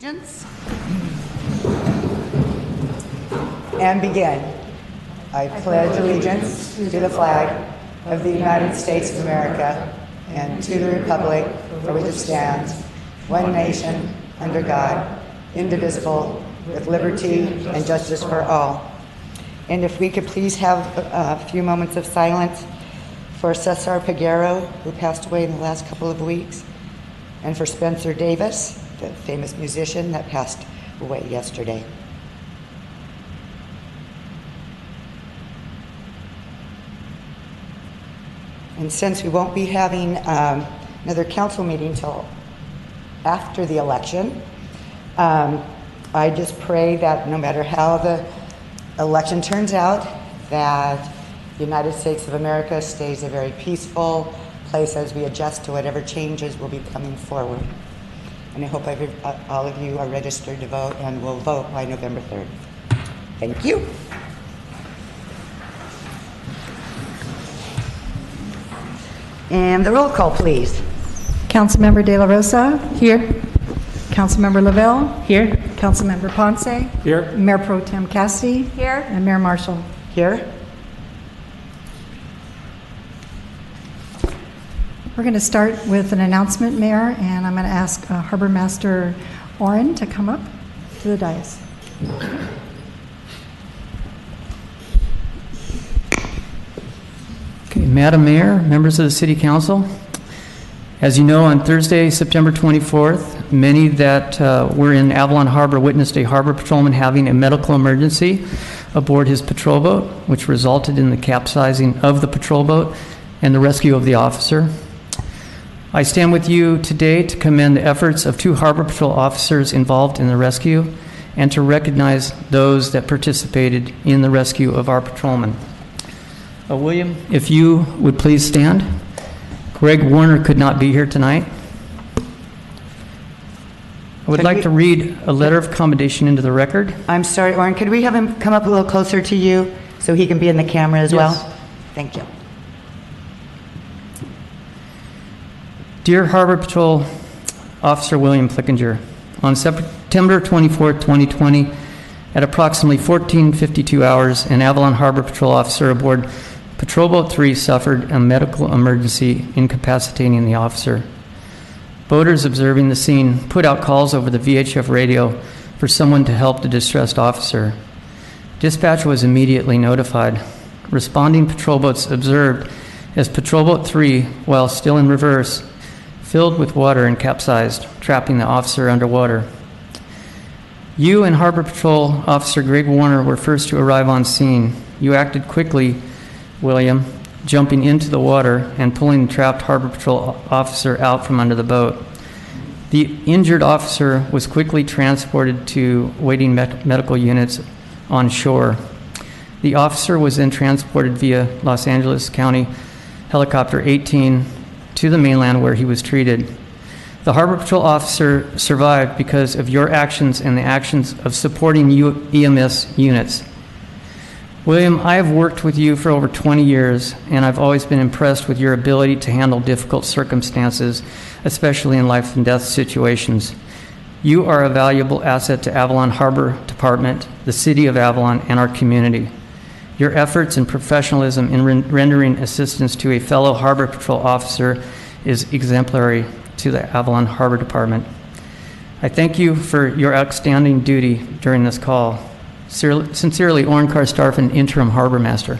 Allegiance. And begin. I pledge allegiance to the flag of the United States of America and to the republic for which it stands, one nation, under God, indivisible, with liberty and justice for all. And if we could please have a few moments of silence for Cesar Peguero, who passed away in the last couple of weeks, and for Spencer Davis, the famous musician that passed away yesterday. And since we won't be having another council meeting till after the election, I just pray that no matter how the election turns out, that the United States of America stays a very peaceful place as we adjust to whatever changes will be coming forward. And I hope all of you are registered to vote and will vote by November 3rd. Thank you. And the roll call, please. Councilmember De La Rosa. Here. Councilmember Lavelle. Here. Councilmember Ponce. Here. Mayor Pro Tem Cassidy. Here. And Mayor Marshall. Here. We're going to start with an announcement, Mayor, and I'm going to ask Harbor Master Oren to come up to the dais. Okay, Madam Mayor, members of the City Council, as you know, on Thursday, September 24th, many that were in Avalon Harbor witnessed a harbor patrolman having a medical emergency aboard his patrol boat, which resulted in the capsizing of the patrol boat and the rescue of the officer. I stand with you today to commend the efforts of 2 Harbor Patrol officers involved in the rescue and to recognize those that participated in the rescue of our patrolman. William, if you would please stand. Greg Warner could not be here tonight. I would like to read a letter of commendation into the record. I'm sorry, Oren, could we have him come up a little closer to you so he can be in the camera as well? Thank you. Dear Harbor Patrol Officer William Flickinger, on September 24, 2020, at approximately 14:52 hours, an Avalon Harbor Patrol officer aboard Patrol Boat 3 suffered a medical emergency, incapacitating the officer. Boaters observing the scene put out calls over the VHF radio for someone to help the distressed officer. Dispatch was immediately notified. Responding patrol boats observed as Patrol Boat 3, while still in reverse, filled with water and capsized, trapping the officer underwater. You and Harbor Patrol Officer Greg Warner were first to arrive on scene. You acted quickly, William, jumping into the water and pulling the trapped Harbor Patrol officer out from under the boat. The injured officer was quickly transported to waiting medical units on shore. The officer was then transported via Los Angeles County Helicopter 18 to the mainland where he was treated. The Harbor Patrol officer survived because of your actions and the actions of supporting EMS units. William, I have worked with you for over 20 years, and I've always been impressed with your ability to handle difficult circumstances, especially in life and death situations. You are a valuable asset to Avalon Harbor Department, the City of Avalon, and our community. Your efforts and professionalism in rendering assistance to a fellow Harbor Patrol officer is exemplary to the Avalon Harbor Department. I thank you for your outstanding duty during this call. Sincerely, Oren Karstarfin, Interim Harbor Master.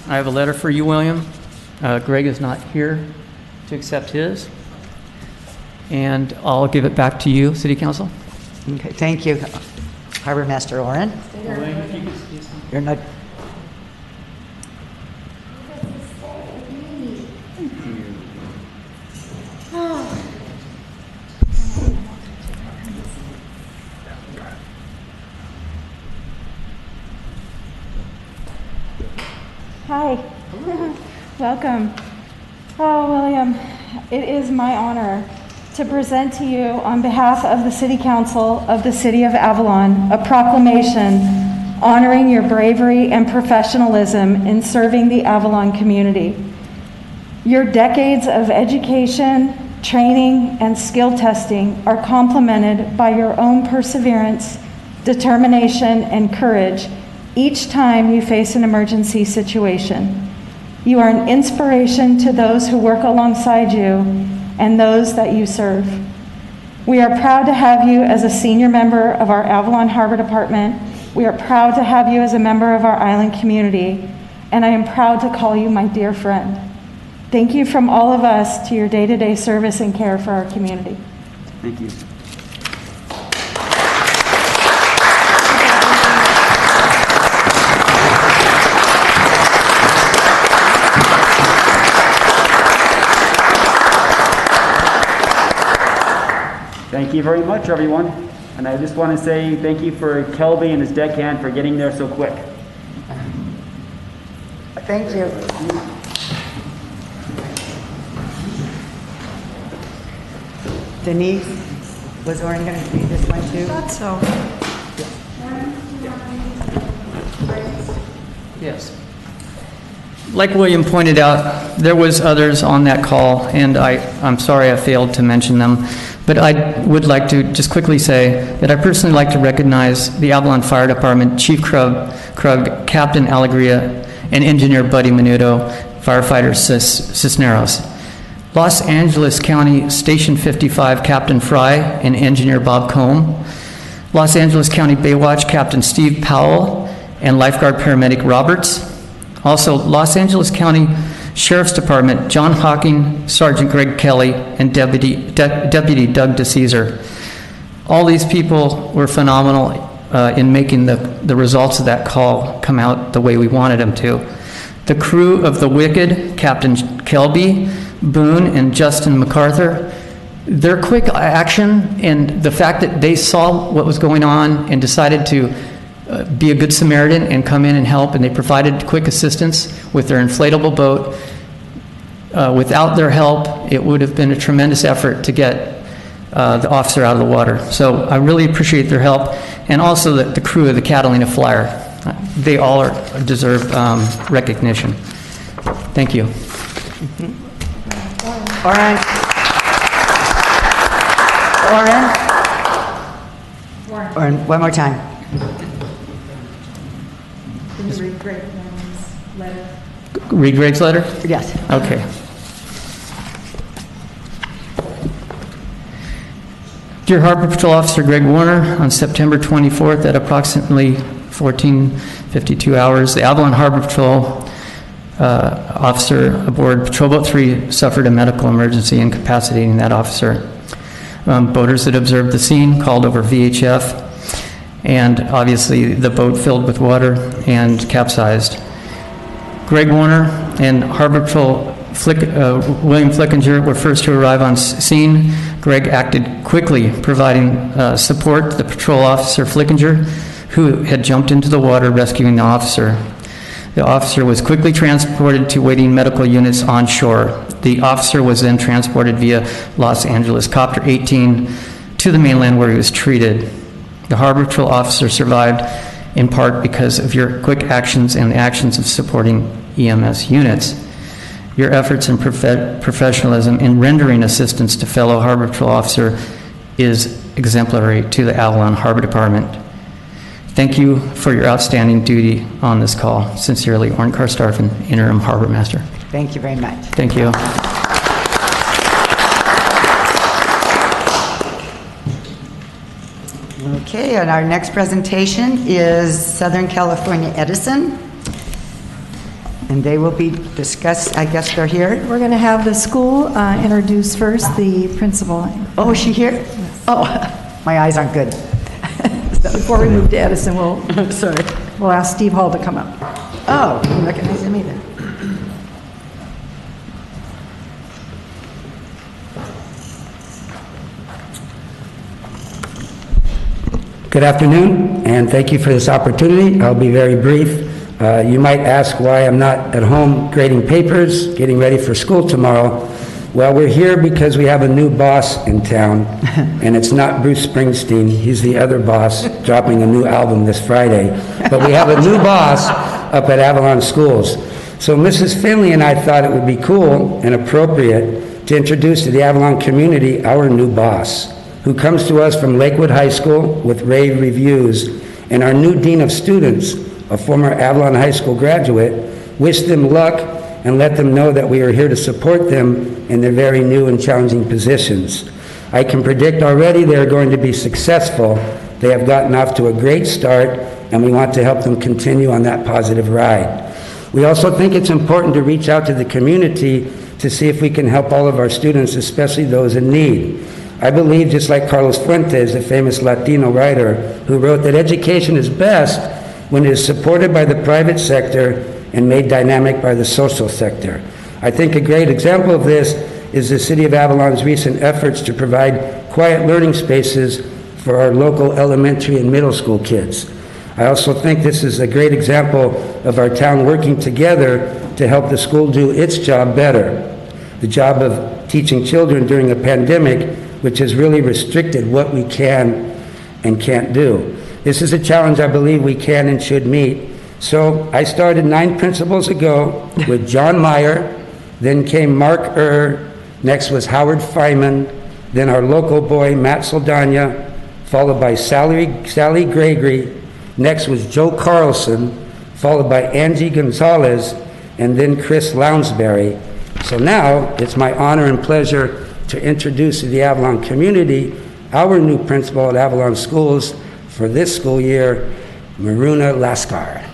I have a letter for you, William. Greg is not here to accept his, and I'll give it back to you, City Council. Okay, thank you, Harbor Master Oren. You're not. Hi. Welcome. Oh, William, it is my honor to present to you on behalf of the City Council of the City of Avalon a proclamation honoring your bravery and professionalism in serving the Avalon community. Your decades of education, training, and skill testing are complemented by your own perseverance, determination, and courage each time you face an emergency situation. You are an inspiration to those who work alongside you and those that you serve. We are proud to have you as a senior member of our Avalon Harbor Department. We are proud to have you as a member of our island community, and I am proud to call you my dear friend. Thank you from all of us to your day-to-day service and care for our community. Thank you. Thank you very much, everyone. And I just want to say thank you for Kelby and his deckhand for getting there so quick. Thank you. Denise, was Oren going to read this one too? Thought so. Yes. Like William pointed out, there was others on that call, and I'm sorry I failed to mention them. But I would like to just quickly say that I personally like to recognize the Avalon Fire Department, Chief Krug, Captain Alegria, and Engineer Buddy Menudo, Firefighter Cisneros. Los Angeles County Station 55 Captain Fry and Engineer Bob Combe. Los Angeles County Baywatch Captain Steve Powell and Lifeguard Paramedic Roberts. Also, Los Angeles County Sheriff's Department, John Hawking, Sergeant Greg Kelly, and Deputy Doug DeCesar. All these people were phenomenal in making the results of that call come out the way we wanted them to. The crew of the Wicked, Captain Kelby, Boone, and Justin MacArthur, their quick action and the fact that they saw what was going on and decided to be a good Samaritan and come in and help, and they provided quick assistance with their inflatable boat. Without their help, it would have been a tremendous effort to get the officer out of the water. So I really appreciate their help, and also the crew of the Catalina Flyer. They all deserve recognition. Thank you. Oren? Oren, one more time. Read Greg's letter? Yes. Okay. Dear Harbor Patrol Officer Greg Warner, on September 24th at approximately 14:52 hours, the Avalon Harbor Patrol officer aboard Patrol Boat 3 suffered a medical emergency, incapacitating that officer. Boaters that observed the scene called over VHF, and obviously the boat filled with water and capsized. Greg Warner and Harbor Patrol William Flickinger were first to arrive on scene. Greg acted quickly, providing support to the patrol officer Flickinger, who had jumped into the water, rescuing the officer. The officer was quickly transported to waiting medical units on shore. The officer was then transported via Los Angeles Copter 18 to the mainland, where he was treated. The Harbor Patrol officer survived in part because of your quick actions and the actions of supporting EMS units. Your efforts and professionalism in rendering assistance to fellow Harbor Patrol officer is exemplary to the Avalon Harbor Department. Thank you for your outstanding duty on this call. Sincerely, Oren Karstarfen, Interim Harbor Master. Thank you very much. Thank you. Okay, and our next presentation is Southern California Edison. And they will be discussed, I guess they're here. We're going to have the school introduce first the principal. Oh, is she here? Yes. Oh, my eyes aren't good. Before we move to Edison, Sorry. we'll ask Steve Hall to come up. Oh, you recognize me then. Good afternoon, and thank you for this opportunity. I'll be very brief. You might ask why I'm not at home grading papers, getting ready for school tomorrow. Well, we're here because we have a new boss in town, and it's not Bruce Springsteen. He's the other boss, dropping a new album this Friday. But we have a new boss up at Avalon Schools. So Mrs. Finley and I thought it would be cool and appropriate to introduce to the Avalon community our new boss, who comes to us from Lakewood High School with rave reviews, and our new Dean of Students, a former Avalon High School graduate. Wish them luck and let them know that we are here to support them in their very new and challenging positions. I can predict already they are going to be successful. They have gotten off to a great start, and we want to help them continue on that positive ride. We also think it's important to reach out to the community to see if we can help all of our students, especially those in need. I believe, just like Carlos Fuentes, the famous Latino writer, who wrote that education is best when it is supported by the private sector and made dynamic by the social sector. I think a great example of this is the City of Avalon's recent efforts to provide quiet learning spaces for our local elementary and middle school kids. I also think this is a great example of our town working together to help the school do its job better, the job of teaching children during a pandemic, which has really restricted what we can and can't do. This is a challenge I believe we can and should meet. So I started 9 principals ago with John Meyer, then came Mark next was Howard Feynman, then our local boy Matt Saldana, followed by Sally Gregory, next was Joe Carlson, followed by Angie Gonzalez, and then Chris Lounsbury. So now it's my honor and pleasure to introduce to the Avalon community our new principal at Avalon Schools for this school year, Miruna Lascar.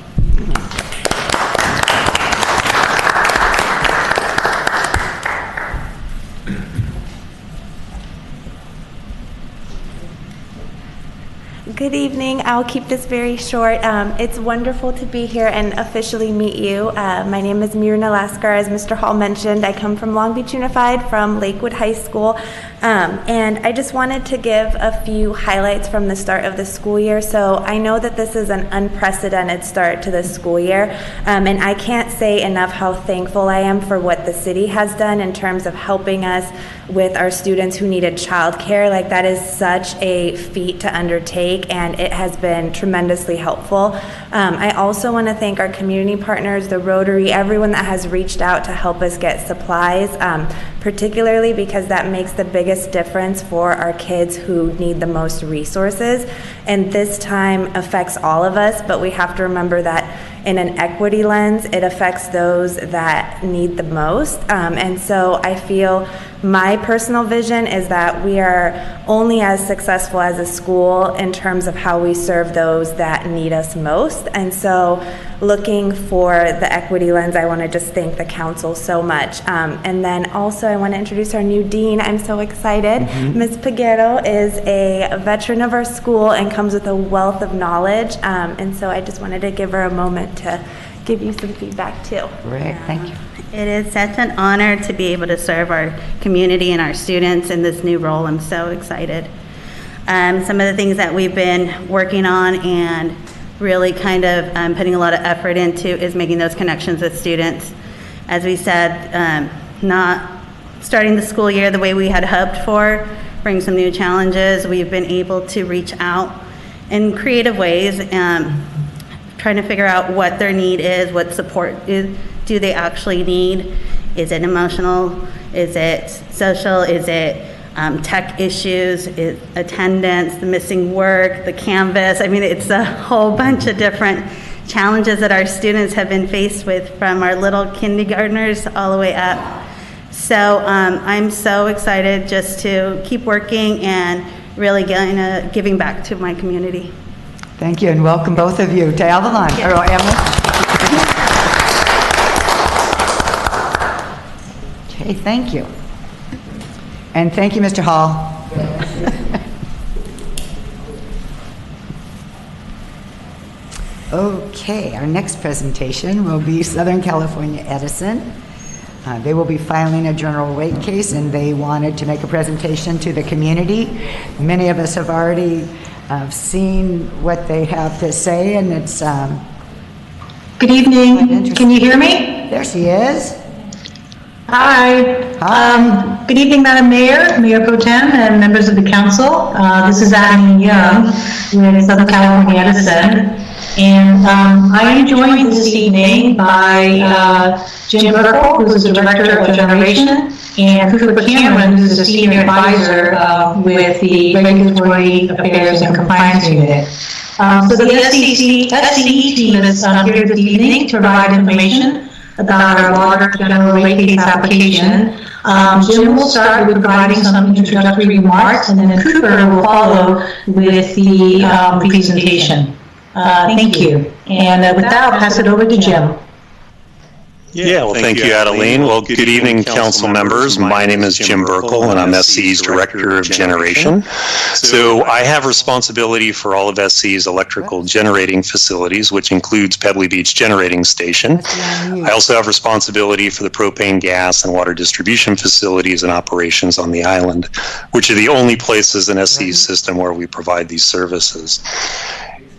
Good evening. I'll keep this very short. It's wonderful to be here and officially meet you. My name is Miruna Lascar. As Mr. Hall mentioned, I come from Long Beach Unified from Lakewood High School. And I just wanted to give a few highlights from the start of the school year. So I know that this is an unprecedented start to the school year. And I can't say enough how thankful I am for what the city has done in terms of helping us with our students who needed childcare. Like, that is such a feat to undertake, and it has been tremendously helpful. I also want to thank our community partners, the Rotary, everyone that has reached out to help us get supplies, particularly because that makes the biggest difference for our kids who need the most resources. And this time affects all of us, but we have to remember that in an equity lens, it affects those that need the most. And so I feel my personal vision is that we are only as successful as a school in terms of how we serve those that need us most. And so looking for the equity lens, I want to just thank the council so much. And then also I want to introduce our new dean. I'm so excited. Ms. Peguero is a veteran of our school and comes with a wealth of knowledge. And so I just wanted to give her a moment to give you some feedback too. Great, thank you. It is such an honor to be able to serve our community and our students in this new role. I'm so excited. Some of the things that we've been working on and really kind of putting a lot of effort into is making those connections with students. As we said, not starting the school year the way we had hoped for, bring some new challenges. We've been able to reach out in creative ways, trying to figure out what their need is, what support do they actually need. Is it emotional? Is it social? Is it tech issues? Is attendance, the missing work, the Canvas? I mean, it's a whole bunch of different challenges that our students have been faced with, from our little kindergartners all the way up. So I'm so excited just to keep working and really giving back to my community. Thank you, and welcome both of you to Avalon. Yes. Or Emily. Okay, thank you. And thank you, Mr. Hall. Okay, our next presentation will be Southern California Edison. They will be filing a general rate case, and they wanted to make a presentation to the community. Many of us have already seen what they have to say, and it's Good evening. Can you hear me? there she is. Hi. Hi. Good evening, Madam Mayor, Mayor Pro Tem, and members of the council. This is Adam Young with Southern California Edison. And I am joined this evening by Jim Burkle, who's the Director of Generation, and Cooper Cameron, who's a senior advisor with the Regulatory Affairs and Compliance Unit. So the SCE team is here this evening to provide information about our water general rate case application. Jim will start with providing some introductory remarks, and then Cooper will follow with the presentation. Thank you. And with that, I'll pass it over to Jim. Yeah, well, thank you, Adeline. Well, good evening, council members. My name is Jim Burkle, and I'm SCE's Director of Generation. So I have responsibility for all of SCE's electrical generating facilities, which includes Pebbly Beach Generating Station. I also have responsibility for the propane, gas, and water distribution facilities and operations on the island, which are the only places in SCE's system where we provide these services.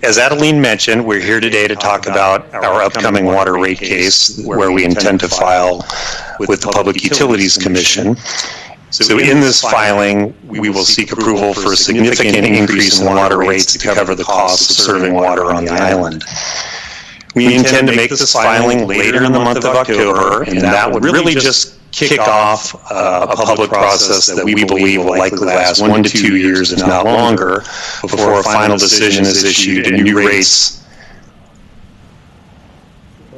As Adeline mentioned, we're here today to talk about our upcoming water rate case where we intend to file with the Public Utilities Commission. So in this filing, we will seek approval for a significant increase in water rates to cover the costs of serving water on the island. We intend to make this filing later in the month of October, and that would really just kick off a public process that we believe will likely last 1 to 2 years, if not longer, before a final decision is issued and new rates.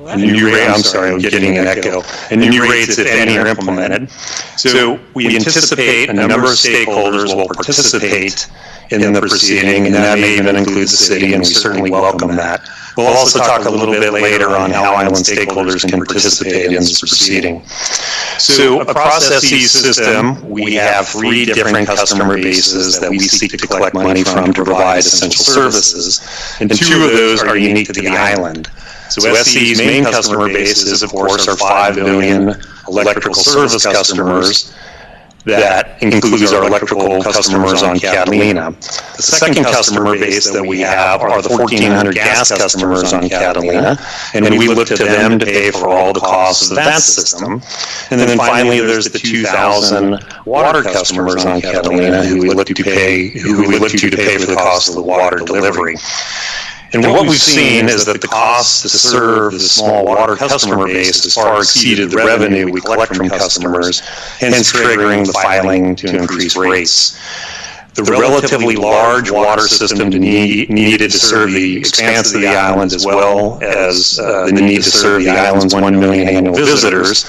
I'm sorry, I'm getting an echo. And new rates, if any, are implemented. So we anticipate a number of stakeholders will participate in the proceeding, and that may even include the city, and we certainly welcome that. We'll also talk a little bit later on how island stakeholders can participate in this proceeding. So across SCE's system, we have 3 different customer bases that we seek to collect money from to provide essential services, and 2 of those are unique to the island. So SCE's main customer base is, of course, our 5 million electrical service customers. That includes our electrical customers on Catalina. The second customer base that we have are the 1,400 gas customers on Catalina, and we look to them to pay for all the costs of that system. And then finally, there's the 2,000 water customers on Catalina who we look to pay for the cost of the water delivery. And what we've seen is that the cost to serve the small water customer base has far exceeded the revenue we collect from customers, hence triggering the filing to increase rates. The relatively large water system needed to serve the expanse of the island, as well as the need to serve the island's 1 million annual visitors,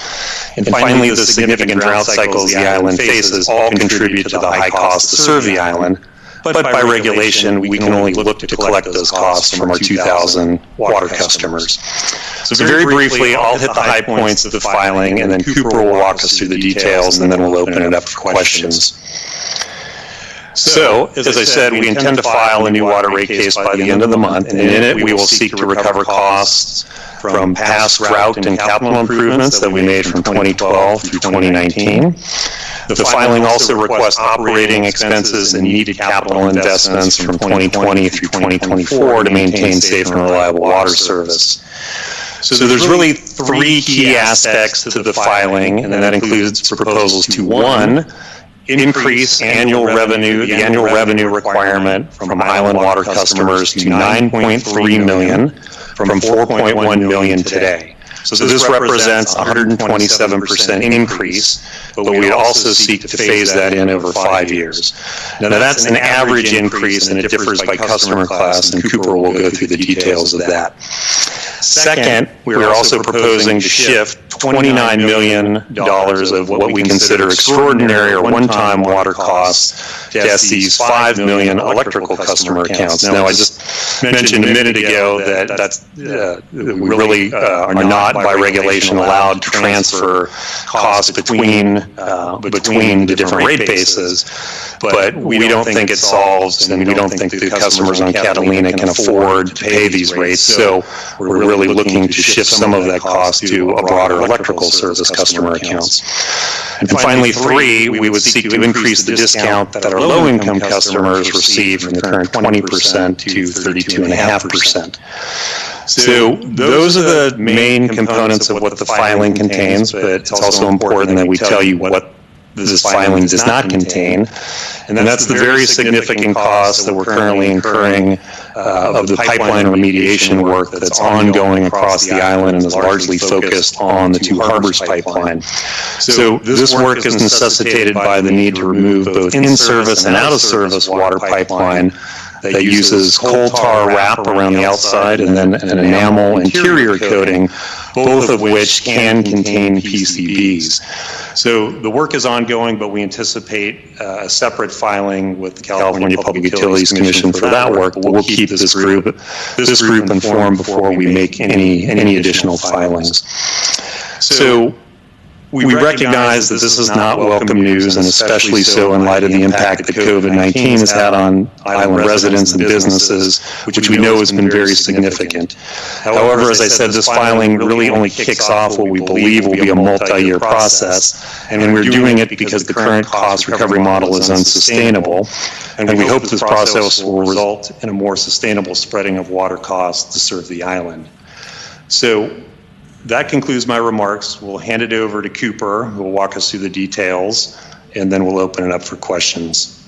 and finally the significant drought cycles the island faces all contribute to the high cost to serve the island. But by regulation, we can only look to collect those costs from our 2,000 water customers. So very briefly, I'll hit the high points of the filing, and then Cooper will walk us through the details, and then we'll open it up for questions. So, as I said, we intend to file a new water rate case by the end of the month, and in it we will seek to recover costs from past route and capital improvements that we made from 2012 through 2019. The filing also requests operating expenses and needed capital investments from 2020 through 2024 to maintain safe and reliable water service. So there's really 3 key aspects to the filing, and that includes proposals to 1, increase the annual revenue requirement from island water customers to 9.3 million from 4.1 million today. So this represents a 127% increase, but we'd also seek to phase that in over 5 years. Now that's an average increase, and it differs by customer class, and Cooper will go through the details of that. Second, we are also proposing to shift $29 million of what we consider extraordinary or one-time water costs to SCE's 5 million electrical customer accounts. Now, I just mentioned a minute ago that we really are not by regulation allowed to transfer costs between the different rate bases, but we don't think it solves, and we don't think the customers on Catalina can afford to pay these rates. So we're really looking to shift some of that cost to a broader electrical service customer accounts. And finally, 3, we would seek to increase the discount that our low-income customers receive from the current 20% to 32.5%. So those are the main components of what the filing contains, but it's also important that we tell you what this filing does not contain. And that's the very significant cost that we're currently incurring of the pipeline remediation work that's ongoing across the island and is largely focused on the Two Harbors pipeline. So this work is necessitated by the need to remove both in-service and out-of-service water pipeline that uses coal tar wrap around the outside and then an enamel interior coating, both of which can contain PCBs. So the work is ongoing, but we anticipate a separate filing with the California Public Utilities Commission for that work. But we'll keep this group informed before we make any additional filings. So we recognize that this is not welcome news, and especially so in light of the impact that COVID-19 has had on island residents and businesses, which we know has been very significant. However, as I said, this filing really only kicks off what we believe will be a multi-year process, and we're doing it because the current cost recovery model is unsustainable, and we hope this process will result in a more sustainable spreading of water costs to serve the island. So that concludes my remarks. We'll hand it over to Cooper, who will walk us through the details, and then we'll open it up for questions.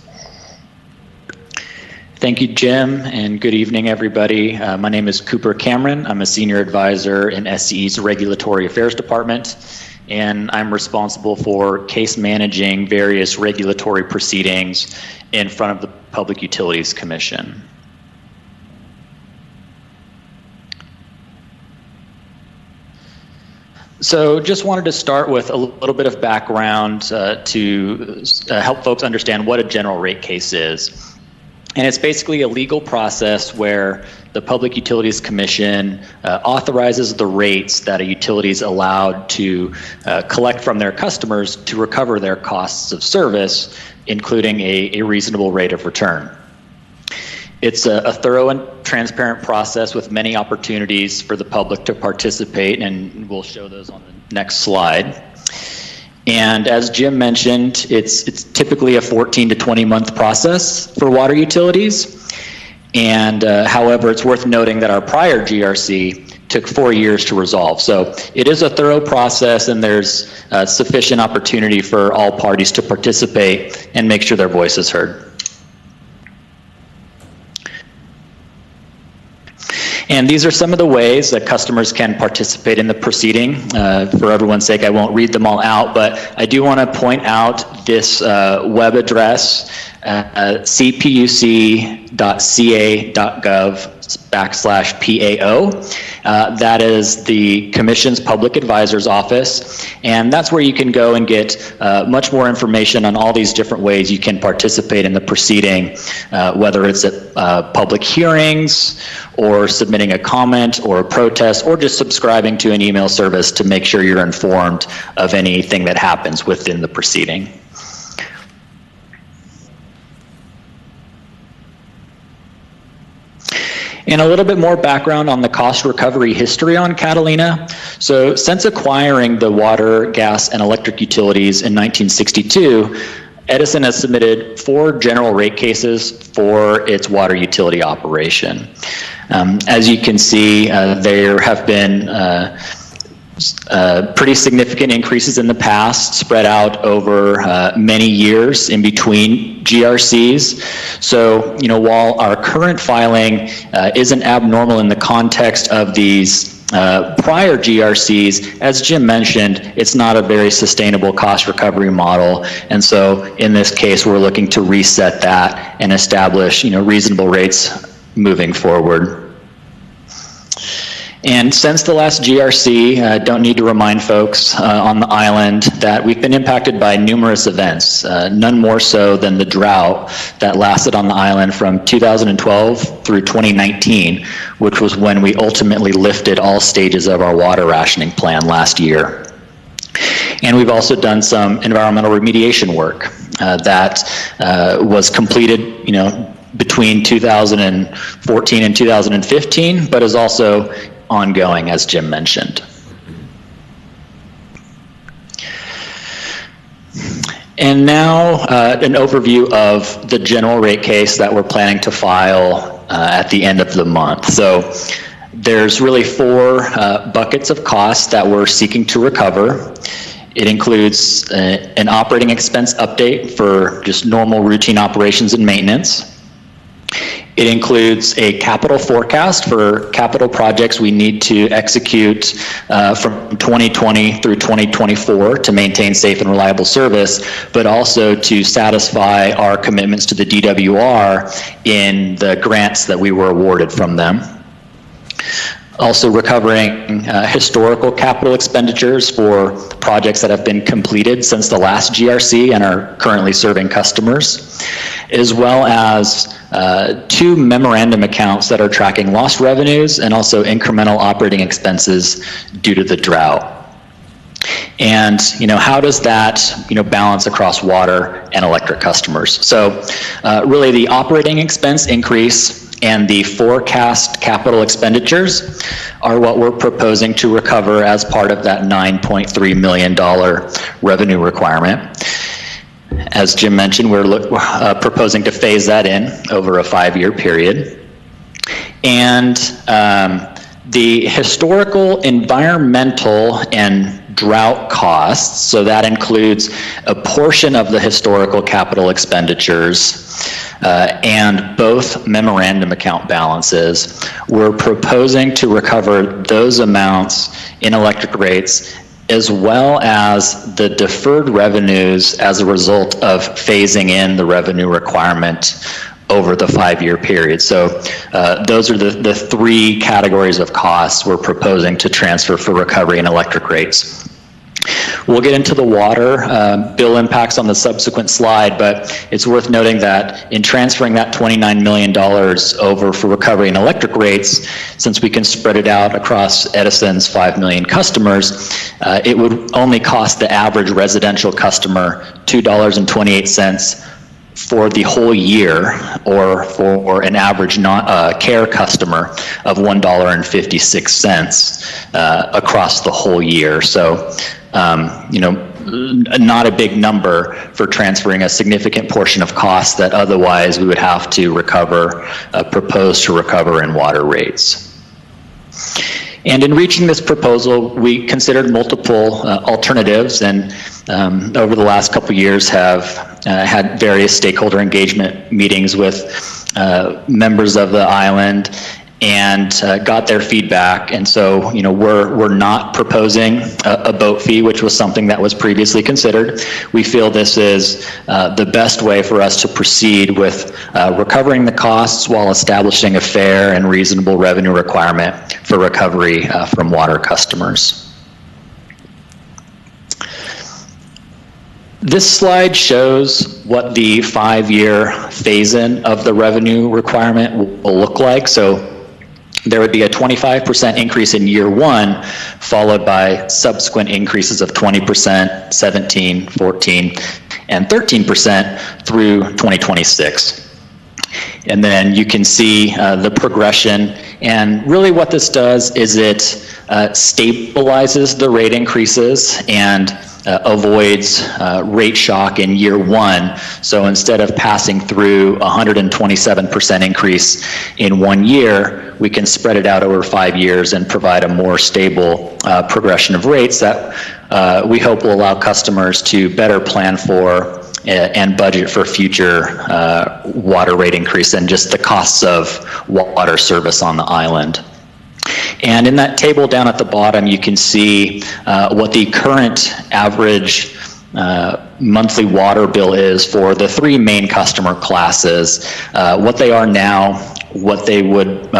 Thank you, Jim, and good evening, everybody. My name is Cooper Cameron. I'm a senior advisor in SCE's Regulatory Affairs Department, and I'm responsible for case managing various regulatory proceedings in front of the Public Utilities Commission. So just wanted to start with a little bit of background to help folks understand what a general rate case is. And it's basically a legal process where the Public Utilities Commission authorizes the rates that a utility is allowed to collect from their customers to recover their costs of service, including a reasonable rate of return. It's a thorough and transparent process with many opportunities for the public to participate, and we'll show those on the next slide. And as Jim mentioned, it's typically a 14 to 20 month process for water utilities. And however, it's worth noting that our prior GRC took 4 years to resolve. So it is a thorough process, and there's sufficient opportunity for all parties to participate and make sure their voice is heard. And these are some of the ways that customers can participate in the proceeding. For everyone's sake, I won't read them all out, but I do want to point out this web address, cpuc.ca.gov/PAO. That is the Commission's Public Advisor's Office, and that's where you can go and get much more information on all these different ways you can participate in the proceeding, whether it's at public hearings, or submitting a comment or a protest, or just subscribing to an email service to make sure you're informed of anything that happens within the proceeding. And a little bit more background on the cost recovery history on Catalina. So since acquiring the water, gas, and electric utilities in 1962, Edison has submitted 4 general rate cases for its water utility operation. As you can see, there have been pretty significant increases in the past, spread out over many years in between GRCs. So, while our current filing isn't abnormal in the context of these prior GRCs, as Jim mentioned, it's not a very sustainable cost recovery model. And so in this case, we're looking to reset that and establish, reasonable rates moving forward. And since the last GRC, don't need to remind folks on the island that we've been impacted by numerous events, none more so than the drought that lasted on the island from 2012 through 2019, which was when we ultimately lifted all stages of our water rationing plan last year. And we've also done some environmental remediation work that was completed, between 2014 and 2015, but is also ongoing, as Jim mentioned. And now an overview of the general rate case that we're planning to file at the end of the month. So there's really 4 buckets of costs that we're seeking to recover. It includes an operating expense update for just normal routine operations and maintenance. It includes a capital forecast for capital projects we need to execute from 2020 through 2024 to maintain safe and reliable service, but also to satisfy our commitments to the DWR in the grants that we were awarded from them. Also recovering historical capital expenditures for projects that have been completed since the last GRC and are currently serving customers, as well as 2 memorandum accounts that are tracking lost revenues and also incremental operating expenses due to the drought. And how does that balance across water and electric customers? So really the operating expense increase and the forecast capital expenditures are what we're proposing to recover as part of that $9.3 million revenue requirement. As Jim mentioned, we're proposing to phase that in over a 5-year period. And the historical, environmental, and drought costs, so that includes a portion of the historical capital expenditures and both memorandum account balances. We're proposing to recover those amounts in electric rates, as well as the deferred revenues as a result of phasing in the revenue requirement over the 5-year period. So those are the 3 categories of costs we're proposing to transfer for recovery in electric rates. We'll get into the water bill impacts on the subsequent slide, but it's worth noting that in transferring that $29 million over for recovery in electric rates, since we can spread it out across Edison's 5 million customers, it would only cost the average residential customer $2.28 for the whole year, or for an average care customer of $1.56 across the whole year. So, not a big number for transferring a significant portion of costs that otherwise we would have to recover, propose to recover in water rates. And in reaching this proposal, we considered multiple alternatives, and over the last couple of years have had various stakeholder engagement meetings with members of the island and got their feedback. And so, we're not proposing a boat fee, which was something that was previously considered. We feel this is the best way for us to proceed with recovering the costs while establishing a fair and reasonable revenue requirement for recovery from water customers. This slide shows what the 5-year phase-in of the revenue requirement will look like. So there would be a 25% increase in year 1, followed by subsequent increases of 20%, 17, 14, and 13% through 2026. And then you can see the progression, and really what this does is it stabilizes the rate increases and avoids rate shock in year 1. So instead of passing through 127% increase in 1 year, we can spread it out over 5 years and provide a more stable progression of rates that we hope will allow customers to better plan for and budget for future water rate increase and just the costs of water service on the island. And in that table down at the bottom, you can see what the current average monthly water bill is for the 3 main customer classes, what they are now, what they would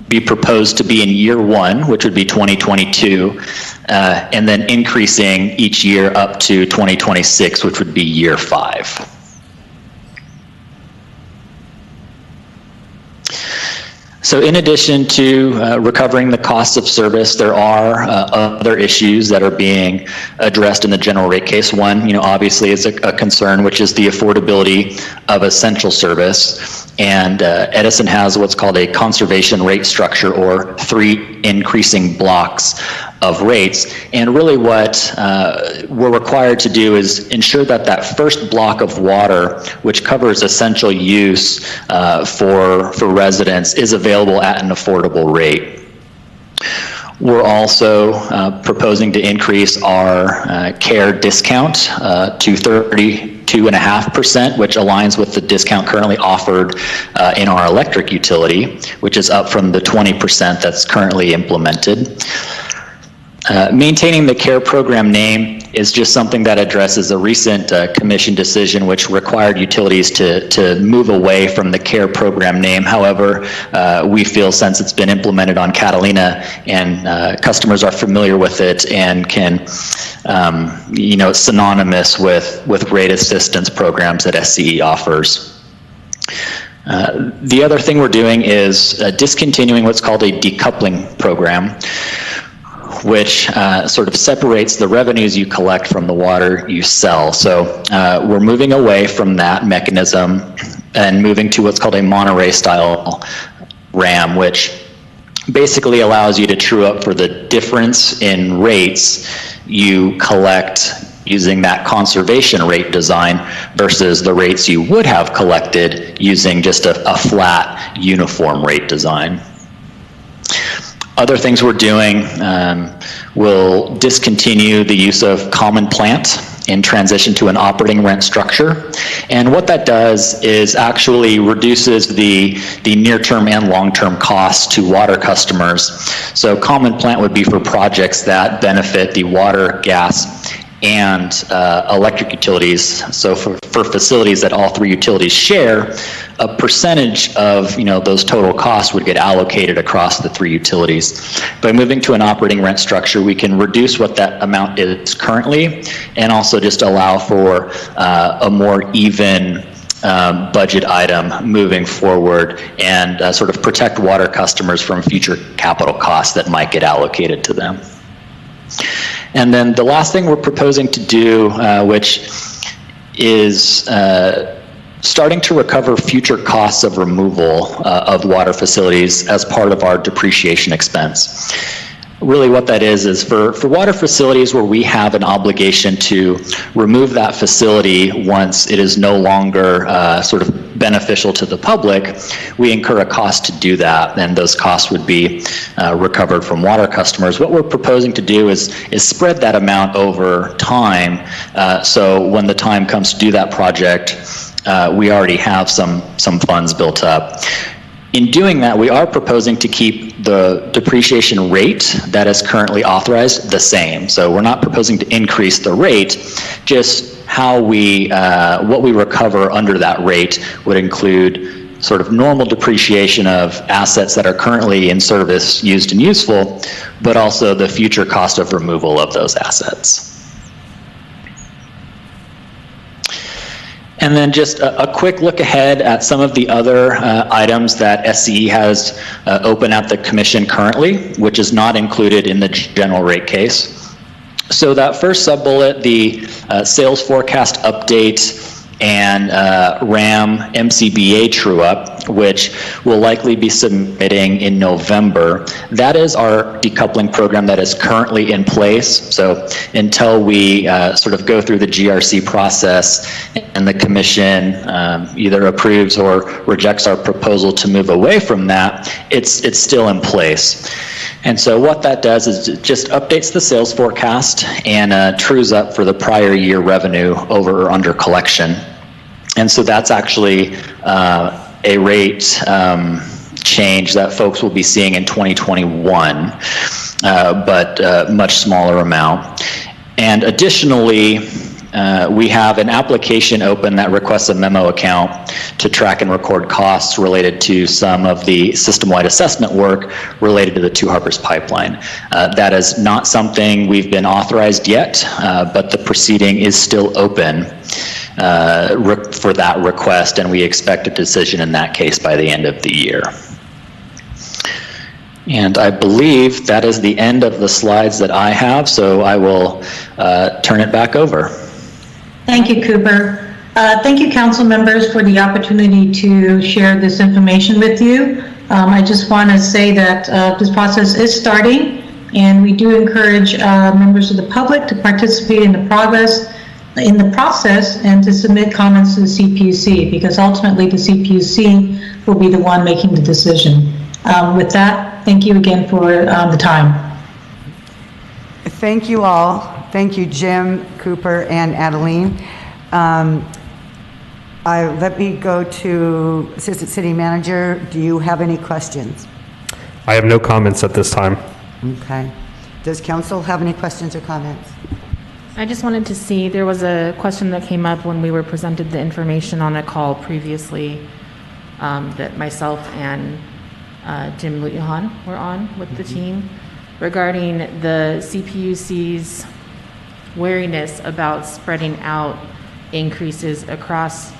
be proposed to be in year 1, which would be 2022, and then increasing each year up to 2026, which would be year 5. So in addition to recovering the costs of service, there are other issues that are being addressed in the general rate case. One, obviously is a concern, which is the affordability of essential service. And Edison has what's called a conservation rate structure, or 3 increasing blocks of rates. And really what we're required to do is ensure that that first block of water, which covers essential use for residents, is available at an affordable rate. We're also proposing to increase our CARE discount to 32.5%, which aligns with the discount currently offered in our electric utility, which is up from the 20% that's currently implemented. Maintaining the CARE program name is just something that addresses a recent commission decision which required utilities to move away from the CARE program name. However, we feel since it's been implemented on Catalina and customers are familiar with it and can, it's synonymous with rate assistance programs that SCE offers. The other thing we're doing is discontinuing what's called a decoupling program, which sort of separates the revenues you collect from the water you sell. So we're moving away from that mechanism and moving to what's called a Monterey style RAM, which basically allows you to true up for the difference in rates you collect using that conservation rate design versus the rates you would have collected using just a flat uniform rate design. Other things we're doing, we'll discontinue the use of common plant and transition to an operating rent structure. And what that does is actually reduces the near-term and long-term costs to water customers. So common plant would be for projects that benefit the water, gas, and electric utilities. So for facilities that all three utilities share, a percentage of those total costs would get allocated across the three utilities. By moving to an operating rent structure, we can reduce what that amount is currently and also just allow for a more even budget item moving forward and sort of protect water customers from future capital costs that might get allocated to them. And then the last thing we're proposing to do, which is starting to recover future costs of removal of water facilities as part of our depreciation expense. Really what that is for water facilities where we have an obligation to remove that facility once it is no longer sort of beneficial to the public, we incur a cost to do that, and those costs would be recovered from water customers. What we're proposing to do is spread that amount over time, so when the time comes to do that project, we already have some funds built up. In doing that, we are proposing to keep the depreciation rate that is currently authorized the same. So we're not proposing to increase the rate, just how what we recover under that rate would include sort of normal depreciation of assets that are currently in service, used and useful, but also the future cost of removal of those assets. And then just a quick look ahead at some of the other items that SCE has open at the Commission currently, which is not included in the general rate case. So that first sub-bullet, the sales forecast update and RAM MCBA true-up, which we'll likely be submitting in November. That is our decoupling program that is currently in place. So until we sort of go through the GRC process and the Commission either approves or rejects our proposal to move away from that, it's still in place. And so what that does is it just updates the sales forecast and trues up for the prior year revenue over or under collection. And so that's actually a rate change that folks will be seeing in 2021, but much smaller amount. And additionally, we have an application open that requests a memo account to track and record costs related to some of the system-wide assessment work related to the Two Harbors pipeline. That is not something we've been authorized yet, but the proceeding is still open for that request, and we expect a decision in that case by the end of the year. And I believe that is the end of the slides that I have, so I will turn it back over. Thank you, Cooper. Thank you, council members, for the opportunity to share this information with you. I just want to say that this process is starting, and we do encourage members of the public to participate in the process and to submit comments to the CPUC, because ultimately the CPUC will be the one making the decision. With that, thank you again for the time. Thank you all. Thank you, Jim, Cooper, and Adeline. Let me go to Assistant City Manager. Do you have any questions? I have no comments at this time. Okay. Does council have any questions or comments? I just wanted to see, there was a question that came up when we were presented the information on a call previously that myself and Jim Lujan were on with the team regarding the CPUC's wariness about spreading out increases across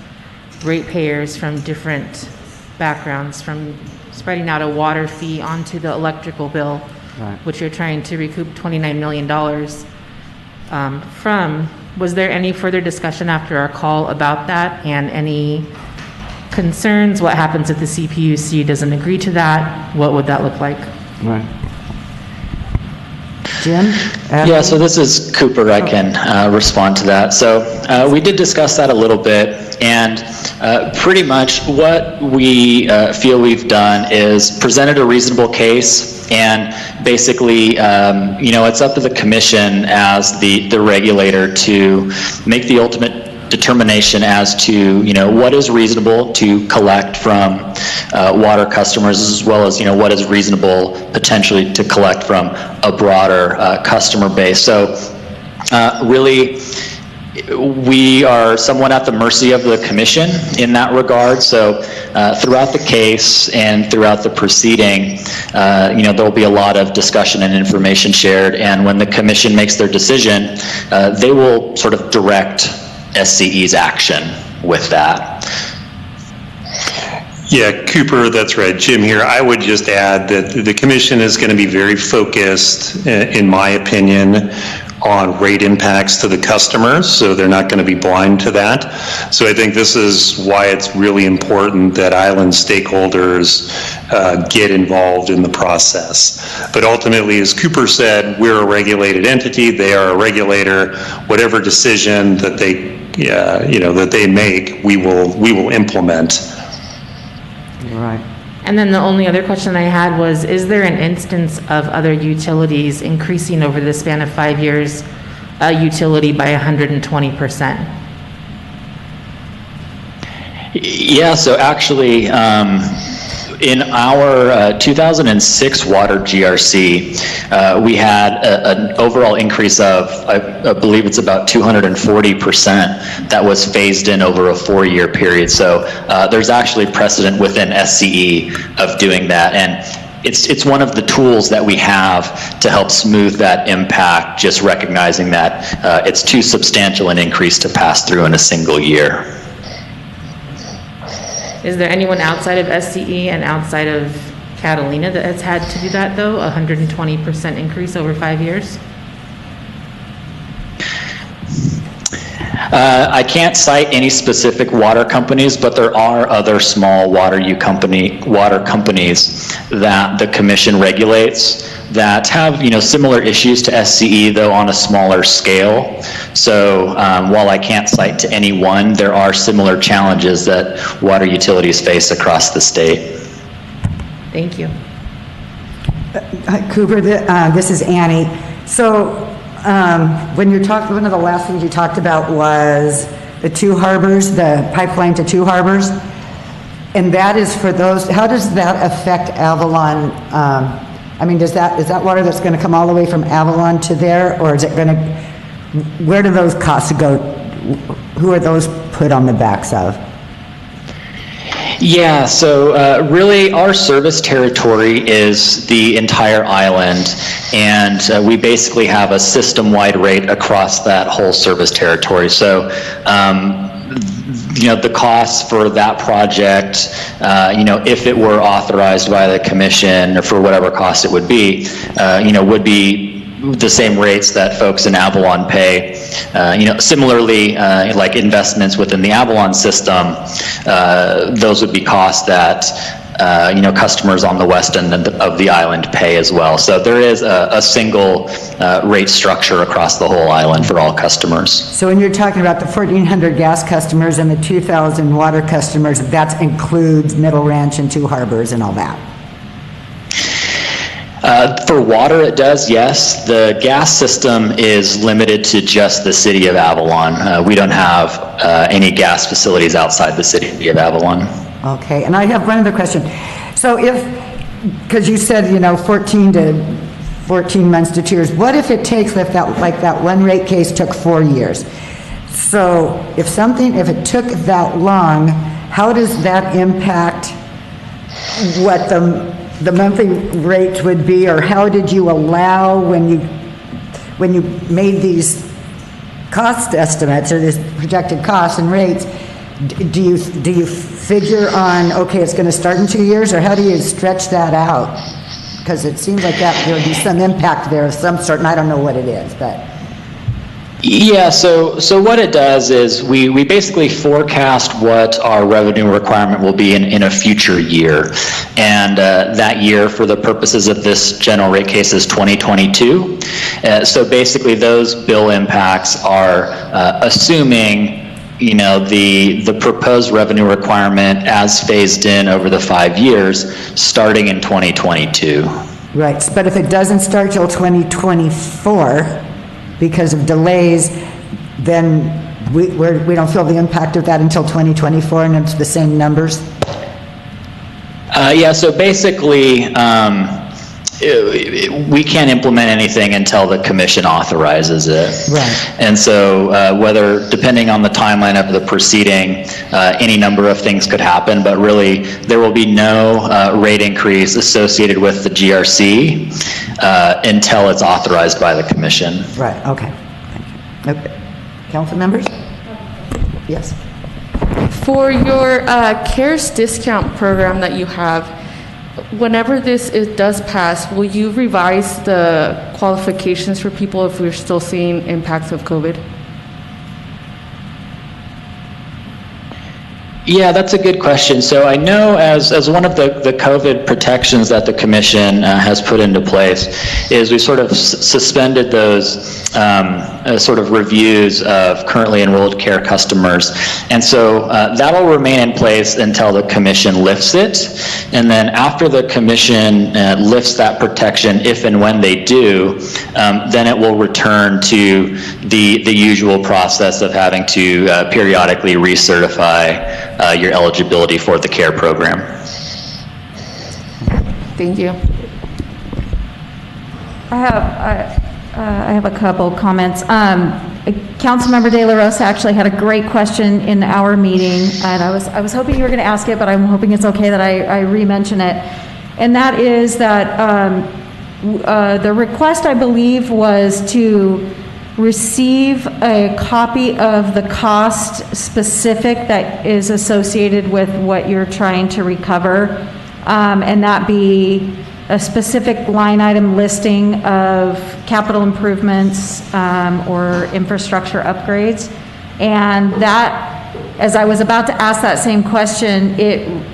ratepayers from different backgrounds, from spreading out a water fee onto the electrical bill, right, which you're trying to recoup $29 million from. Was there any further discussion after our call about that, and any concerns? What happens if the CPUC doesn't agree to that? What would that look like? Right. Jim? Yeah, so this is Cooper. I can respond to that. So we did discuss that a little bit, and pretty much what we feel we've done is presented a reasonable case, and basically, it's up to the commission as the regulator to make the ultimate determination as to what is reasonable to collect from water customers, as well as what is reasonable potentially to collect from a broader customer base. So really, we are somewhat at the mercy of the commission in that regard. So throughout the case and throughout the proceeding, there will be a lot of discussion and information shared, and when the commission makes their decision, they will sort of direct SCE's action with that. Yeah, Cooper, that's right. Jim here. I would just add that the commission is going to be very focused, in my opinion, on rate impacts to the customers, so they're not going to be blind to that. So I think this is why it's really important that island stakeholders get involved in the process. But ultimately, as Cooper said, we're a regulated entity, they are a regulator. Whatever decision that they make, we will implement. Right. And then the only other question I had was, is there an instance of other utilities increasing over the span of 5 years a utility by 120%? Yeah, so actually, in our 2006 water GRC, we had an overall increase of, I believe it's about 240% that was phased in over a 4-year period. So there's actually precedent within SCE of doing that. And it's one of the tools that we have to help smooth that impact, just recognizing that it's too substantial an increase to pass through in a single year. Is there anyone outside of SCE and outside of Catalina that has had to do that, though? 120% increase over 5 years? I can't cite any specific water companies, but there are other small water companies that the commission regulates that have similar issues to SCE, though on a smaller scale. So while I can't cite to any one, there are similar challenges that water utilities face across the state. Thank you. Cooper, this is Annie. So when you're talking, one of the last things you talked about was the 2 harbors, the pipeline to 2 harbors, and that is for those. How does that affect Avalon? Is that water that's going to come all the way from Avalon to there, or is it going to? Where do those costs go? Who are those put on the backs of? Yeah, so really our service territory is the entire island, and we basically have a system-wide rate across that whole service territory. So the costs for that project, if it were authorized by the commission, or for whatever cost it would be the same rates that folks in Avalon pay. Similarly, like investments within the Avalon system, those would be costs that customers on the west end of the island pay as well. So there is a single rate structure across the whole island for all customers. So when you're talking about the 1,400 gas customers and the 2,000 water customers, that includes Middle Ranch and 2 Harbors and all that? For water, it does, yes. The gas system is limited to just the city of Avalon. We don't have any gas facilities outside the city of Avalon. Okay, and I have one other question. So because you said, 14 months to 2 years, what if it takes, like that one rate case took 4 years? So if it took that long, how does that impact what the monthly rate would be, or how did you allow when you made these cost estimates or these projected costs and rates? Do you figure on, okay, it's going to start in 2 years, or how do you stretch that out? Because it seems like that there would be some impact there of some sort, and I don't know what it is, but. Yeah, so what it does is we basically forecast what our revenue requirement will be in a future year. And that year, for the purposes of this general rate case, is 2022. So basically those bill impacts are assuming the proposed revenue requirement as phased in over the 5 years, starting in 2022. Right, but if it doesn't start till 2024 because of delays, then we don't feel the impact of that until 2024, and it's the same numbers? Yeah, so basically, we can't implement anything until the commission authorizes it. Right. And so depending on the timeline of the proceeding, any number of things could happen, but really there will be no rate increase associated with the GRC until it's authorized by the commission. Right, okay. Thank you. Okay. Council members? Yes. For your CARES discount program that you have, whenever this does pass, will you revise the qualifications for people if we're still seeing impacts of COVID? Yeah, that's a good question. So I know as one of the COVID protections that the commission has put into place is we sort of suspended those sort of reviews of currently enrolled care customers. And so that'll remain in place until the commission lifts it. And then after the commission lifts that protection, if and when they do, then it will return to the usual process of having to periodically recertify your eligibility for the CARE program. Thank you. I have a couple comments. Councilmember De La Rosa actually had a great question in our meeting, and I was hoping you were going to ask it, but I'm hoping it's okay that I re-mention it. And that is that the request, I believe, was to receive a copy of the cost specific that is associated with what you're trying to recover, and that be a specific line item listing of capital improvements or infrastructure upgrades. And that, as I was about to ask that same question,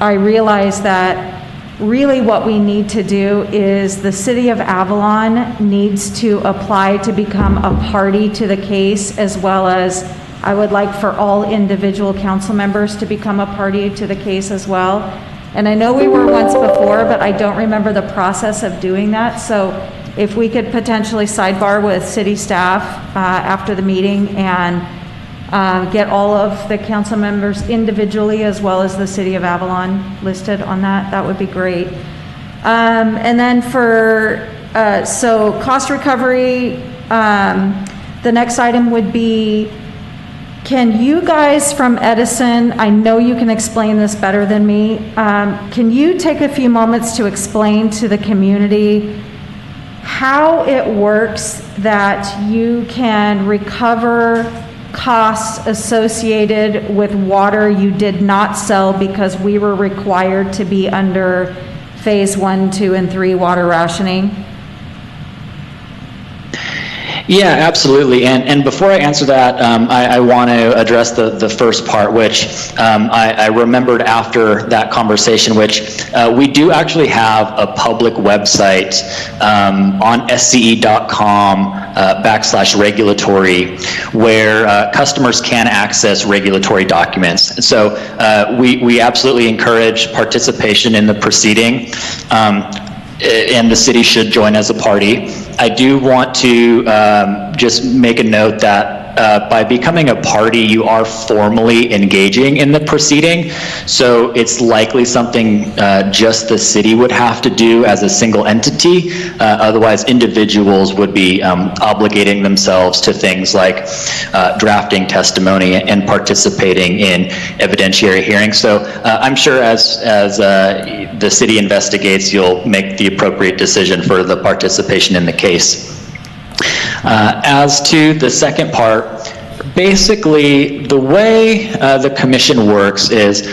I realized that really what we need to do is the City of Avalon needs to apply to become a party to the case, as well as I would like for all individual council members to become a party to the case as well. And I know we were once before, but I don't remember the process of doing that. So if we could potentially sidebar with city staff after the meeting and get all of the council members individually as well as the City of Avalon listed on that would be great. And then so cost recovery, the next item would be, can you guys from Edison, I know you can explain this better than me, can you take a few moments to explain to the community how it works that you can recover costs associated with water you did not sell because we were required to be under phase 1, 2, and 3 water rationing? Yeah, absolutely. And before I answer that, I want to address the first part, which I remembered after that conversation, which we do actually have a public website on sce.com/regulatory where customers can access regulatory documents. And so we absolutely encourage participation in the proceeding. and the city should join as a party. I do want to just make a note that by becoming a party, you are formally engaging in the proceeding. So it's likely something just the city would have to do as a single entity. Otherwise, individuals would be obligating themselves to things like drafting testimony and participating in evidentiary hearings. So I'm sure as the city investigates, you'll make the appropriate decision for the participation in the case. As to the second part, basically the way the commission works is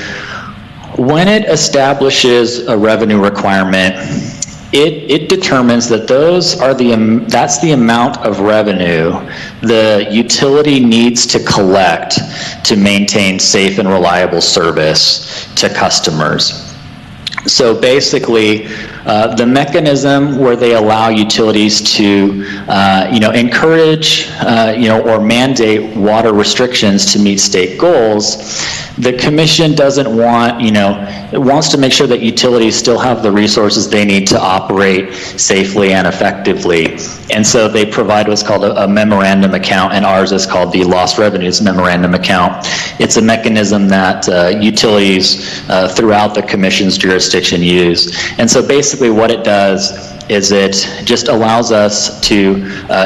when it establishes a revenue requirement, it determines that that's the amount of revenue the utility needs to collect to maintain safe and reliable service to customers. So basically, the mechanism where they allow utilities to, encourage, or mandate water restrictions to meet state goals, the commission doesn't want, it wants to make sure that utilities still have the resources they need to operate safely and effectively. And so they provide what's called a memorandum account, and ours is called the Lost Revenues Memorandum Account. It's a mechanism that utilities throughout the commission's jurisdiction use. And so basically what it does is it just allows us to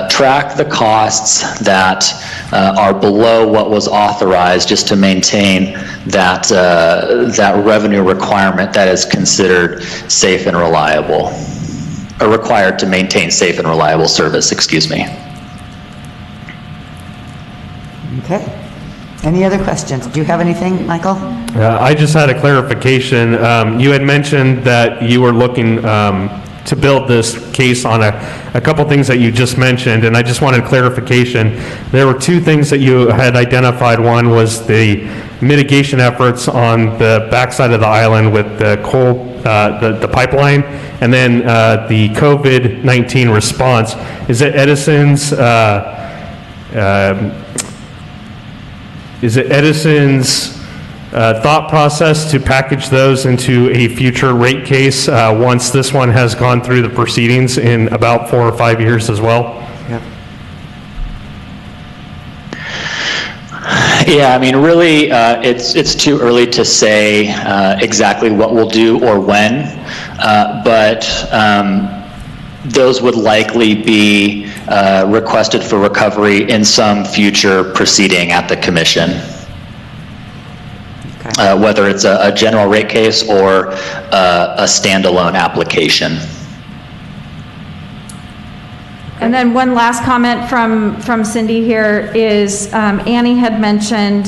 track the costs that are below what was authorized, just to maintain that that revenue requirement that is considered safe and reliable, or required to maintain safe and reliable service, excuse me. Okay. Any other questions? Do you have anything, Michael? I just had a clarification. You had mentioned that you were looking to build this case on a couple things that you just mentioned, and I just wanted clarification. There were two things that you had identified. One was the mitigation efforts on the backside of the island with the coal, the pipeline, and then the COVID-19 response. Is it Edison's thought process to package those into a future rate case once this one has gone through the proceedings in about 4 or 5 years as well? Yep. Yeah, I mean, really, it's too early to say exactly what we'll do or when, but those would likely be requested for recovery in some future proceeding at the commission. Whether it's a general rate case or a standalone application. And then one last comment from Cindy here is Annie had mentioned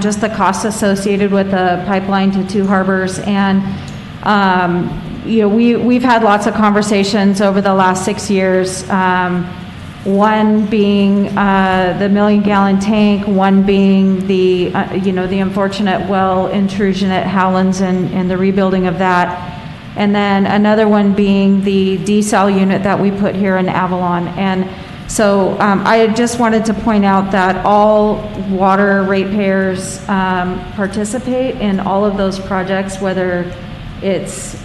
just the costs associated with the pipeline to Two Harbors, and we've had lots of conversations over the last 6 years. One being the million-gallon tank, one being the the unfortunate well intrusion at Howlands and the rebuilding of that, and then another one being the desal unit that we put here in Avalon. And so I just wanted to point out that all water ratepayers participate in all of those projects, whether it's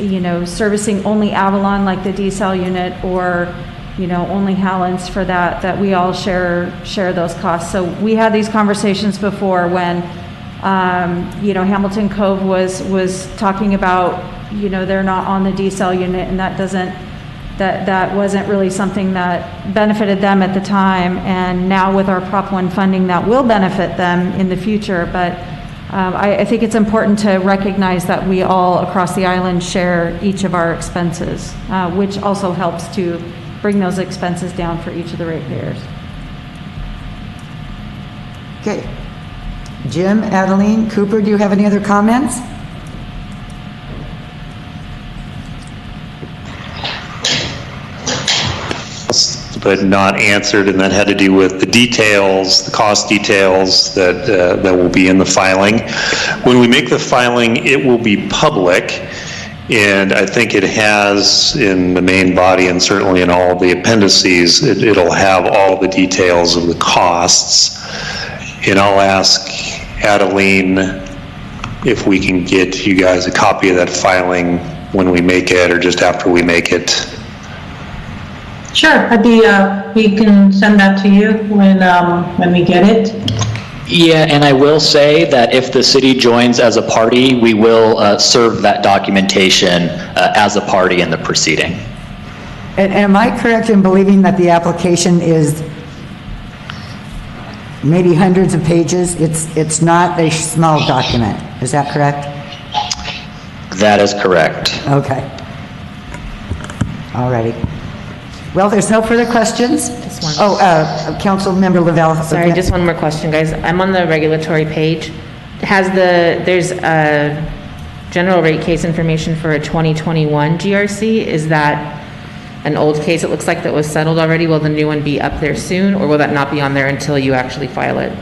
servicing only Avalon like the desal unit, or only Howlands for that we all share those costs. So we had these conversations before when, Hamilton Cove was talking about, they're not on the desal unit, and that wasn't really something that benefited them at the time. And now with our Prop 1 funding, that will benefit them in the future. But I think it's important to recognize that we all across the island share each of our expenses, which also helps to bring those expenses down for each of the ratepayers. Okay. Jim, Adeline, Cooper, do you have any other comments? But not answered, and that had to do with the details, the cost details that will be in the filing. When we make the filing, it will be public. And I think it has in the main body, and certainly in all the appendices, it'll have all the details of the costs. And I'll ask Adeline if we can get you guys a copy of that filing when we make it or just after we make it? Sure, we can send that to you when we get it. Yeah, and I will say that if the city joins as a party, we will serve that documentation as a party in the proceeding. And am I correct in believing that the application is maybe hundreds of pages? It's not a small document, is that correct? That is correct. Okay. All righty. Well, there's no further questions? Just one. Oh, Councilmember Lavelle. Sorry, just one more question, guys. I'm on the regulatory page. There's a general rate case information for a 2021 GRC. Is that an old case it looks like that was settled already? Will the new one be up there soon, or will that not be on there until you actually file it?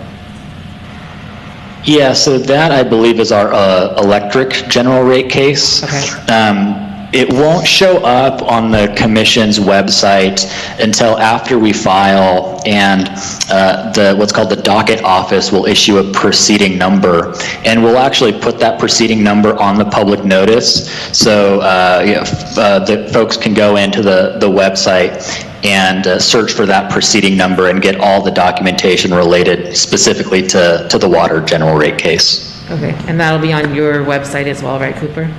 Yeah, so that I believe is our electric general rate case. Okay. It won't show up on the commission's website until after we file, and what's called the docket office will issue a proceeding number, and we'll actually put that proceeding number on the public notice, so the folks can go into the website and search for that proceeding number and get all the documentation related specifically to the water general rate case. Okay, and that'll be on your website as well, right, Cooper?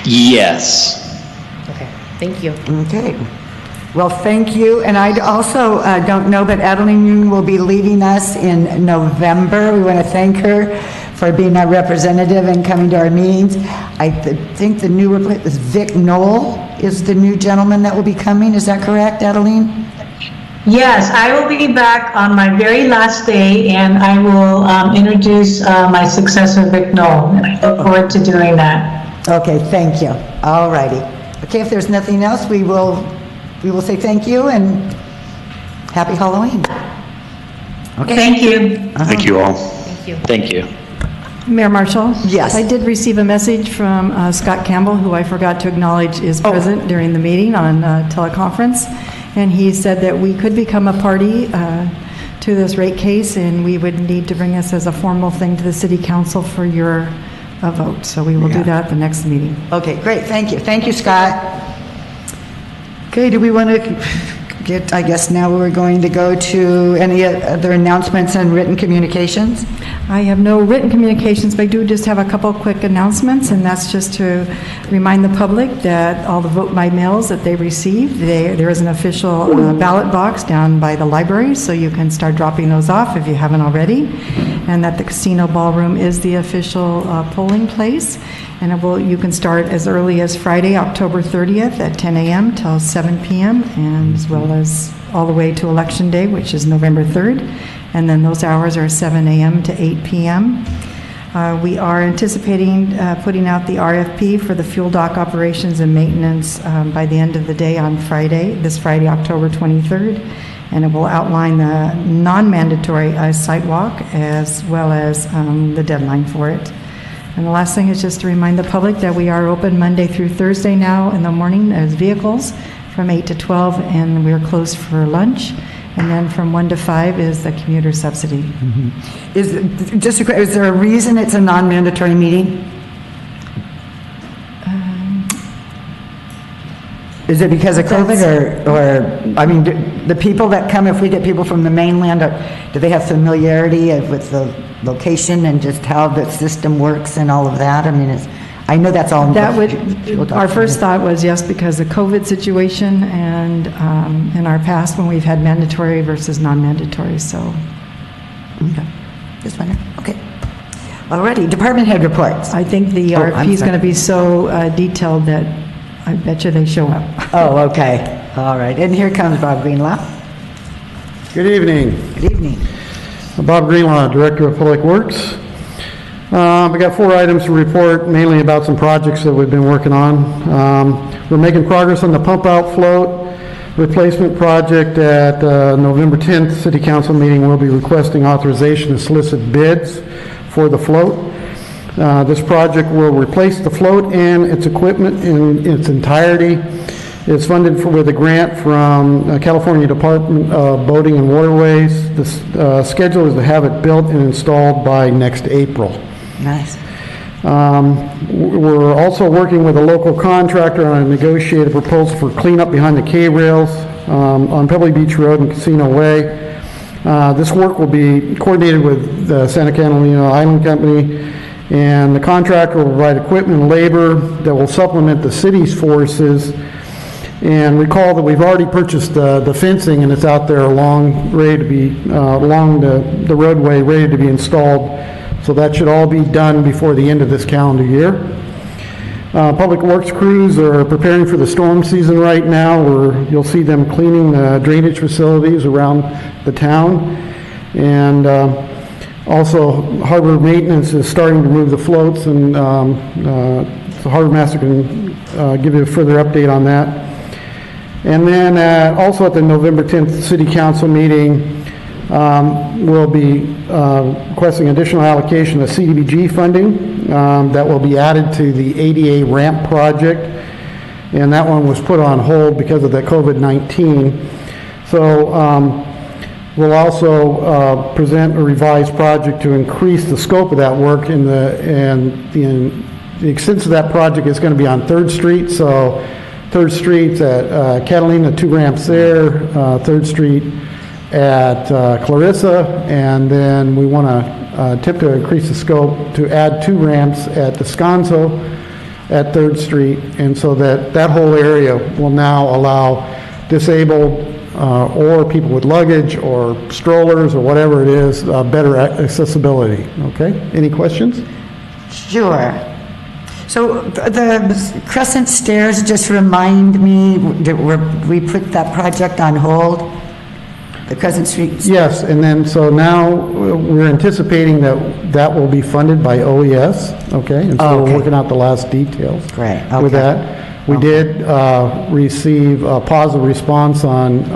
Yes. Okay, thank you. Okay. Well, thank you. And I also don't know, but Adeline Yoon will be leaving us in November. We want to thank her for being our representative and coming to our meetings. I think the new is Vic Knoll is the new gentleman that will be coming. Is that correct, Adeline? Yes, I will be back on my very last day, and I will introduce my successor, Vic Knoll. And I look forward to doing that. Okay, thank you. All righty. Okay, if there's nothing else, we will say thank you and happy Halloween. Okay. Thank you. Thank you all. Thank you. Thank you. Mayor Marshall? Yes. I did receive a message from Scott Campbell, who I forgot to acknowledge is present during the meeting on teleconference, and he said that we could become a party to this rate case, and we would need to bring this as a formal thing to the city council for your vote. So we will do that at the next meeting. Okay, great. Thank you. Thank you, Scott. Okay, do we want to get, I guess now we're going to go to any other announcements and written communications? I have no written communications, but I do just have a couple quick announcements, and that's just to remind the public that all the vote by mails that they received, there is an official ballot box down by the library, so you can start dropping those off if you haven't already, and that the casino ballroom is the official polling place, and you can start as early as Friday, October 30th at 10 a.m. till 7 p.m., and as well as all the way to Election Day, which is November 3rd. And then those hours are 7 a.m. to 8 p.m. We are anticipating putting out the RFP for the fuel dock operations and maintenance by the end of the day on this Friday, October 23rd. And it will outline the non-mandatory site walk as well as the deadline for it. And the last thing is just to remind the public that we are open Monday through Thursday now in the morning as vehicles from 8 to 12, and we're closed for lunch. And then from 1 to 5 is the commuter subsidy. Mm-hmm. Is there a reason it's a non-mandatory meeting? Is it because of COVID or I mean, the people that come, if we get people from the mainland, do they have familiarity with the location and just how the system works and all of that? I mean, I know that's all. Our first thought was yes, because of the COVID situation and in our past when we've had mandatory versus non-mandatory, so. Okay, just wondering, okay. Alrighty, department head reports. I think the RFP is going to be so detailed that I bet you they show up. Oh, okay, all right, and here comes Bob Greenlaw. Good evening. Good evening. Bob Greenlaw, Director of Public Works. We got 4 items to report, mainly about some projects that we've been working on. We're making progress on the pump out float replacement project. At November 10th City Council meeting, we'll be requesting authorization to solicit bids for the float. This project will replace the float and its equipment in its entirety. It's funded with a grant from California Department of Boating and Waterways. The schedule is to have it built and installed by next April. Nice. We're also working with a local contractor on a negotiated proposal for cleanup behind the K-rails on Pebble Beach Road and Casino Way. This work will be coordinated with the Santa Catalina Island Company, and the contractor will provide equipment and labor that will supplement the city's forces. And recall that we've already purchased the fencing, and it's out there along the roadway, ready to be installed. So that should all be done before the end of this calendar year. Public Works crews are preparing for the storm season right now, where you'll see them cleaning the drainage facilities around the town. And also, harbor maintenance is starting to move the floats, and the harbor master can give you a further update on that. And then also at the November 10th City Council meeting, we'll be requesting additional allocation of CDBG funding that will be added to the ADA ramp project, and that one was put on hold because of the COVID-19. So we'll also present a revised project to increase the scope of that work, and the extent of that project is going to be on 3rd Street. So 3rd Street at Catalina, 2 ramps there, 3rd Street at Clarissa, and then we want to attempt to increase the scope to add 2 ramps at Descanso at 3rd Street, and so that whole area will now allow disabled or people with luggage or strollers or whatever it is, better accessibility. Okay, any questions? Sure. So the Crescent Stairs, just remind me, we put that project on hold? The Crescent Street? Yes, and then so now we're anticipating that will be funded by OES, okay? And so we're working out the last details with that. We did receive a positive response on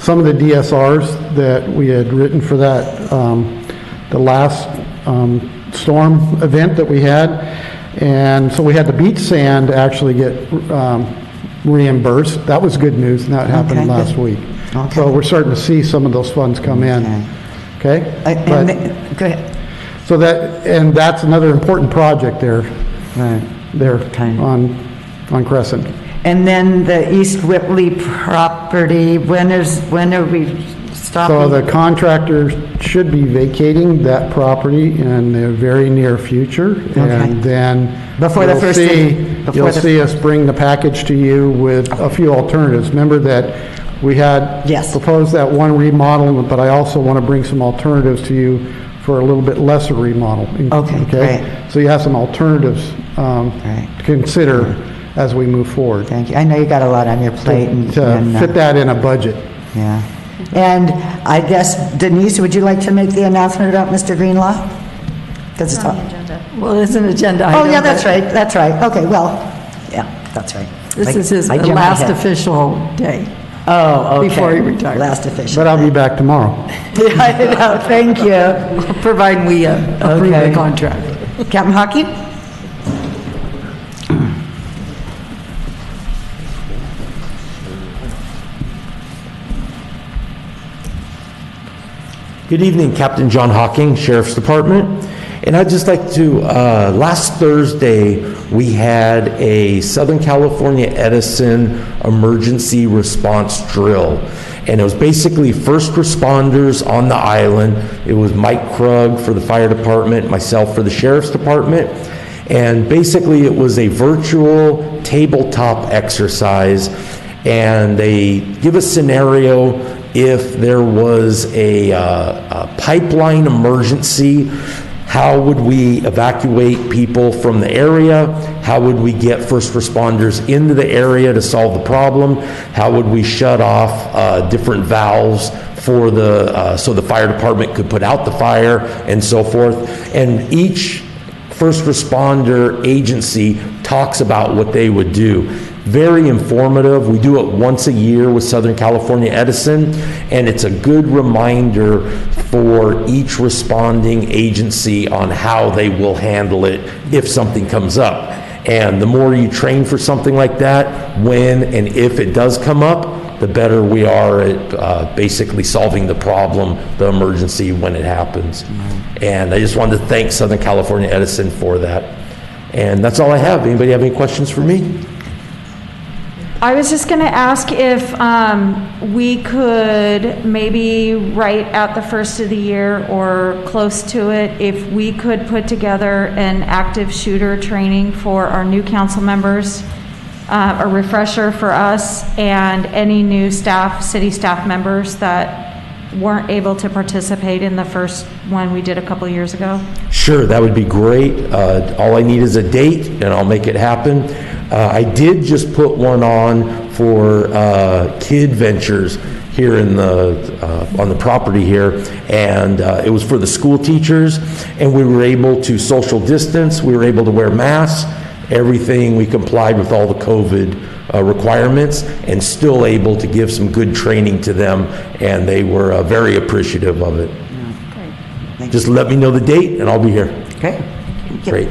some of the DSRs that we had written for that, the last storm event that we had. And so we had the beach sand actually get reimbursed. That was good news, and that happened last week. Okay. So we're starting to see some of those funds come in. Okay? Go ahead. So that's another important project there. Right. There on Crescent. And then the East Whitley property, when are we stopping? So the contractor should be vacating that property in the very near future. And then you'll see us bring the package to you with a few alternatives. Remember that we had proposed that one remodel, but I also want to bring some alternatives to you for a little bit lesser remodel. Okay. Great. So you have some alternatives to consider as we move forward. Thank you. I know you got a lot on your plate. To fit that in a budget. Yeah. And I guess, Denise, would you like to make the announcement about Mr. Greenlaw? Because it's on the agenda. Well, it's an agenda item. Oh, yeah, that's right. That's right. Okay, well, yeah, that's right. This is his last official day. Oh, okay. Before he retires. Last official. But I'll be back tomorrow. Yeah, I know. Thank you. Providing we approve the contract. Captain Hockey? Good evening, Captain John Hawking, Sheriff's Department. And I'd just like to, last Thursday, we had a Southern California Edison emergency response drill. And it was basically first responders on the island. It was Mike Krug for the fire department, myself for the sheriff's department. And basically it was a virtual tabletop exercise. And they give a scenario if there was a pipeline emergency. How would we evacuate people from the area? How would we get first responders into the area to solve the problem? How would we shut off different valves for so the fire department could put out the fire and so forth? And each first responder agency talks about what they would do. Very informative. We do it once a year with Southern California Edison, and it's a good reminder for each responding agency on how they will handle it if something comes up. And the more you train for something like that, when and if it does come up, the better we are at basically solving the problem, the emergency when it happens. And I just wanted to thank Southern California Edison for that. And that's all I have. Anybody have any questions for me? I was just going to ask if we could maybe right at the first of the year or close to it, if we could put together an active shooter training for our new council members, a refresher for us and any new staff, city staff members that weren't able to participate in the first one we did a couple years ago? Sure, that would be great. All I need is a date and I'll make it happen. I did just put one on for Kid Ventures here in on the property here, and it was for the school teachers, and we were able to social distance, we were able to wear masks, everything, we complied with all the COVID requirements, and still able to give some good training to them, and they were very appreciative of it. Great. Just let me know the date and I'll be here. Okay. Thank you. Great.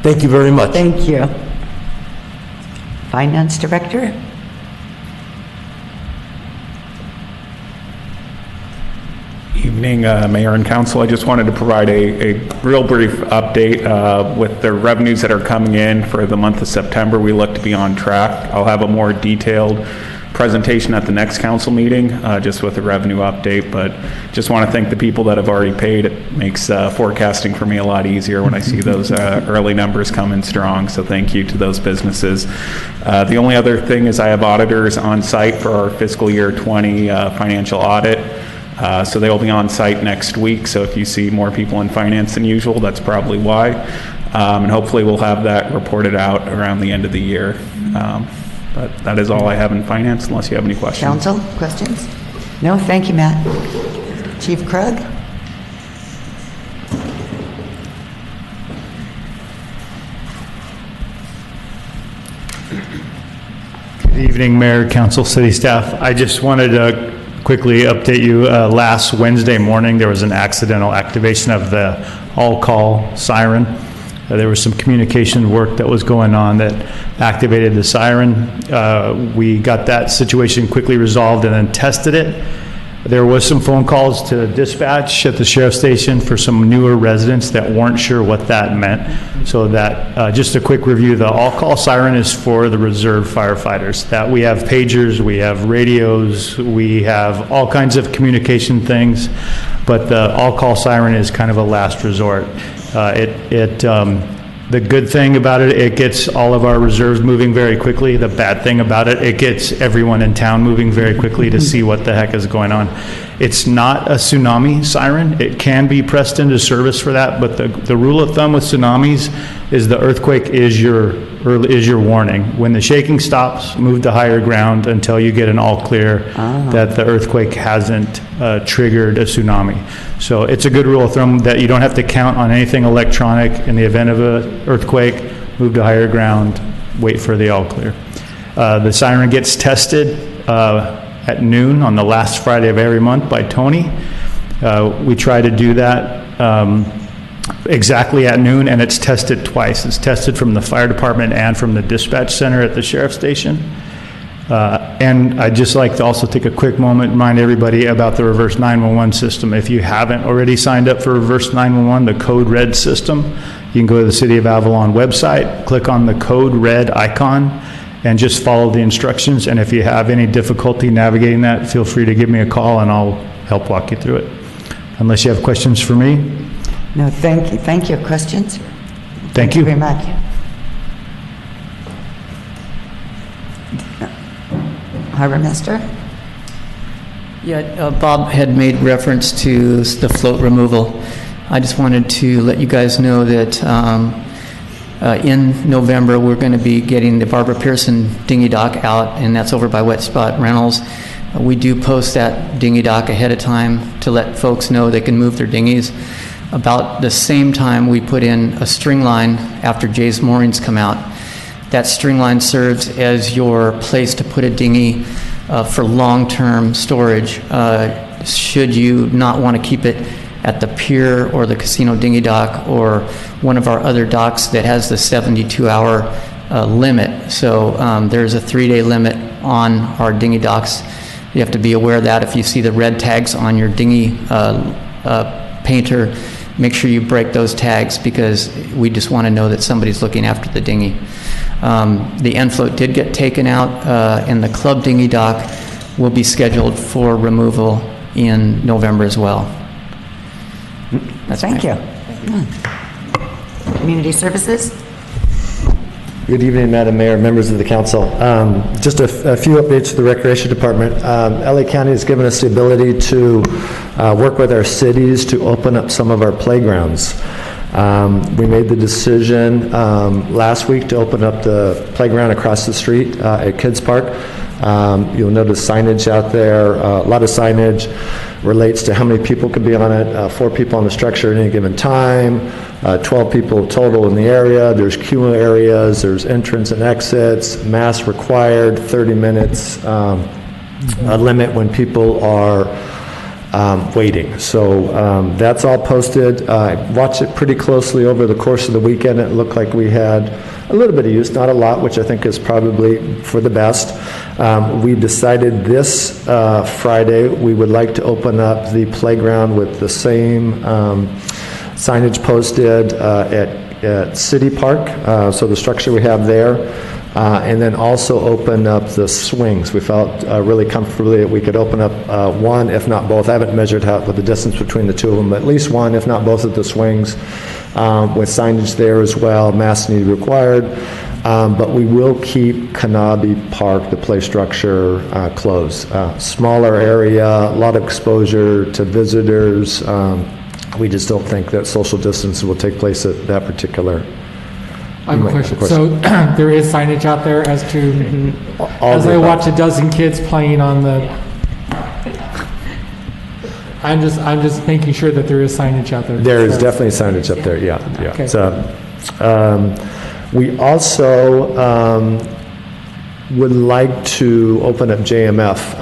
Thank you very much. Thank you. Finance Director? Evening, Mayor and Council. I just wanted to provide a real brief update with the revenues that are coming in for the month of September. We look to be on track. I'll have a more detailed presentation at the next council meeting, just with a revenue update, but just want to thank the people that have already paid. It makes forecasting for me a lot easier when I see those early numbers come in strong, so thank you to those businesses. The only other thing is I have auditors on site for our fiscal year 20 financial audit. So they will be on site next week. So if you see more people in finance than usual, that's probably why. And hopefully we'll have that reported out around the end of the year. But that is all I have in finance, unless you have any questions. Council, questions? No, thank you, Matt. Chief Krug? Good evening, Mayor, Council, City staff. I just wanted to quickly update you. Last Wednesday morning, there was an accidental activation of the all-call siren. There was some communication work that was going on that activated the siren. We got that situation quickly resolved and then tested it. There was some phone calls to dispatch at the sheriff's station for some newer residents that weren't sure what that meant. So that, just a quick review, the all-call siren is for the reserve firefighters. That we have pagers, we have radios, we have all kinds of communication things, but the all-call siren is kind of a last resort. The good thing about it, it gets all of our reserves moving very quickly. The bad thing about it, it gets everyone in town moving very quickly to see what the heck is going on. It's not a tsunami siren. It can be pressed into service for that, but the rule of thumb with tsunamis is the earthquake is your warning. When the shaking stops, move to higher ground until you get an all clear that the earthquake hasn't triggered a tsunami. So it's a good rule of thumb that you don't have to count on anything electronic in the event of an earthquake. Move to higher ground, wait for the all clear. The siren gets tested at noon on the last Friday of every month by Tony. We try to do that exactly at noon, and it's tested twice. It's tested from the fire department and from the dispatch center at the sheriff's station. And I'd just like to also take a quick moment and remind everybody about the reverse 911 system. If you haven't already signed up for reverse 911, the Code Red system, you can go to the City of Avalon website, click on the Code Red icon, and just follow the instructions. And if you have any difficulty navigating that, feel free to give me a call and I'll help walk you through it. Unless you have questions for me. No, thank you. Thank you. Questions? Thank you very much. Harbor Master? Yeah, Bob had made reference to the float removal. I just wanted to let you guys know that in November, we're going to be getting the Barbara Pearson dinghy dock out, and that's over by Wet Spot Rentals. We do post that dinghy dock ahead of time to let folks know they can move their dinghies. About the same time, we put in a string line after Jay's moorings come out. That string line serves as your place to put a dinghy for long-term storage. Should you not want to keep it at the pier or the casino dinghy dock or one of our other docks that has the 72-hour limit. So there's a 3-day limit on our dinghy docks. You have to be aware that if you see the red tags on your dinghy painter, make sure you break those tags, because we just want to know that somebody's looking after the dinghy. The end float did get taken out, and the club dinghy dock will be scheduled for removal in November as well. Thank you. Community Services? Good evening, Madam Mayor, members of the council. Just a few updates to the Recreation Department. LA County has given us the ability to work with our cities to open up some of our playgrounds. We made the decision last week to open up the playground across the street at Kids Park. You'll notice signage out there. A lot of signage relates to how many people could be on it. 4 people on the structure at any given time, 12 people total in the area. There's queue areas, there's entrance and exits, mask required, 30 minutes, a limit when people are waiting. So that's all posted. I watched it pretty closely over the course of the weekend. It looked like we had a little bit of use, not a lot, which I think is probably for the best. We decided this Friday we would like to open up the playground with the same signage posted at City Park, so the structure we have there. And then also open up the swings. We felt really comfortably that we could open up one, if not both. I haven't measured out what the distance between the two of them, but at least one, if not both of the swings, with signage there as well, masks need required. But we will keep Kanabe Park, the play structure, closed. Smaller area, a lot of exposure to visitors. We just don't think that social distance will take place at that particular. I have a question. So there is signage out there as to, as I watch a dozen kids playing on the, I'm just making sure that there is signage out there. There is definitely signage up there, yeah. Okay. So, we also would like to open up JMF,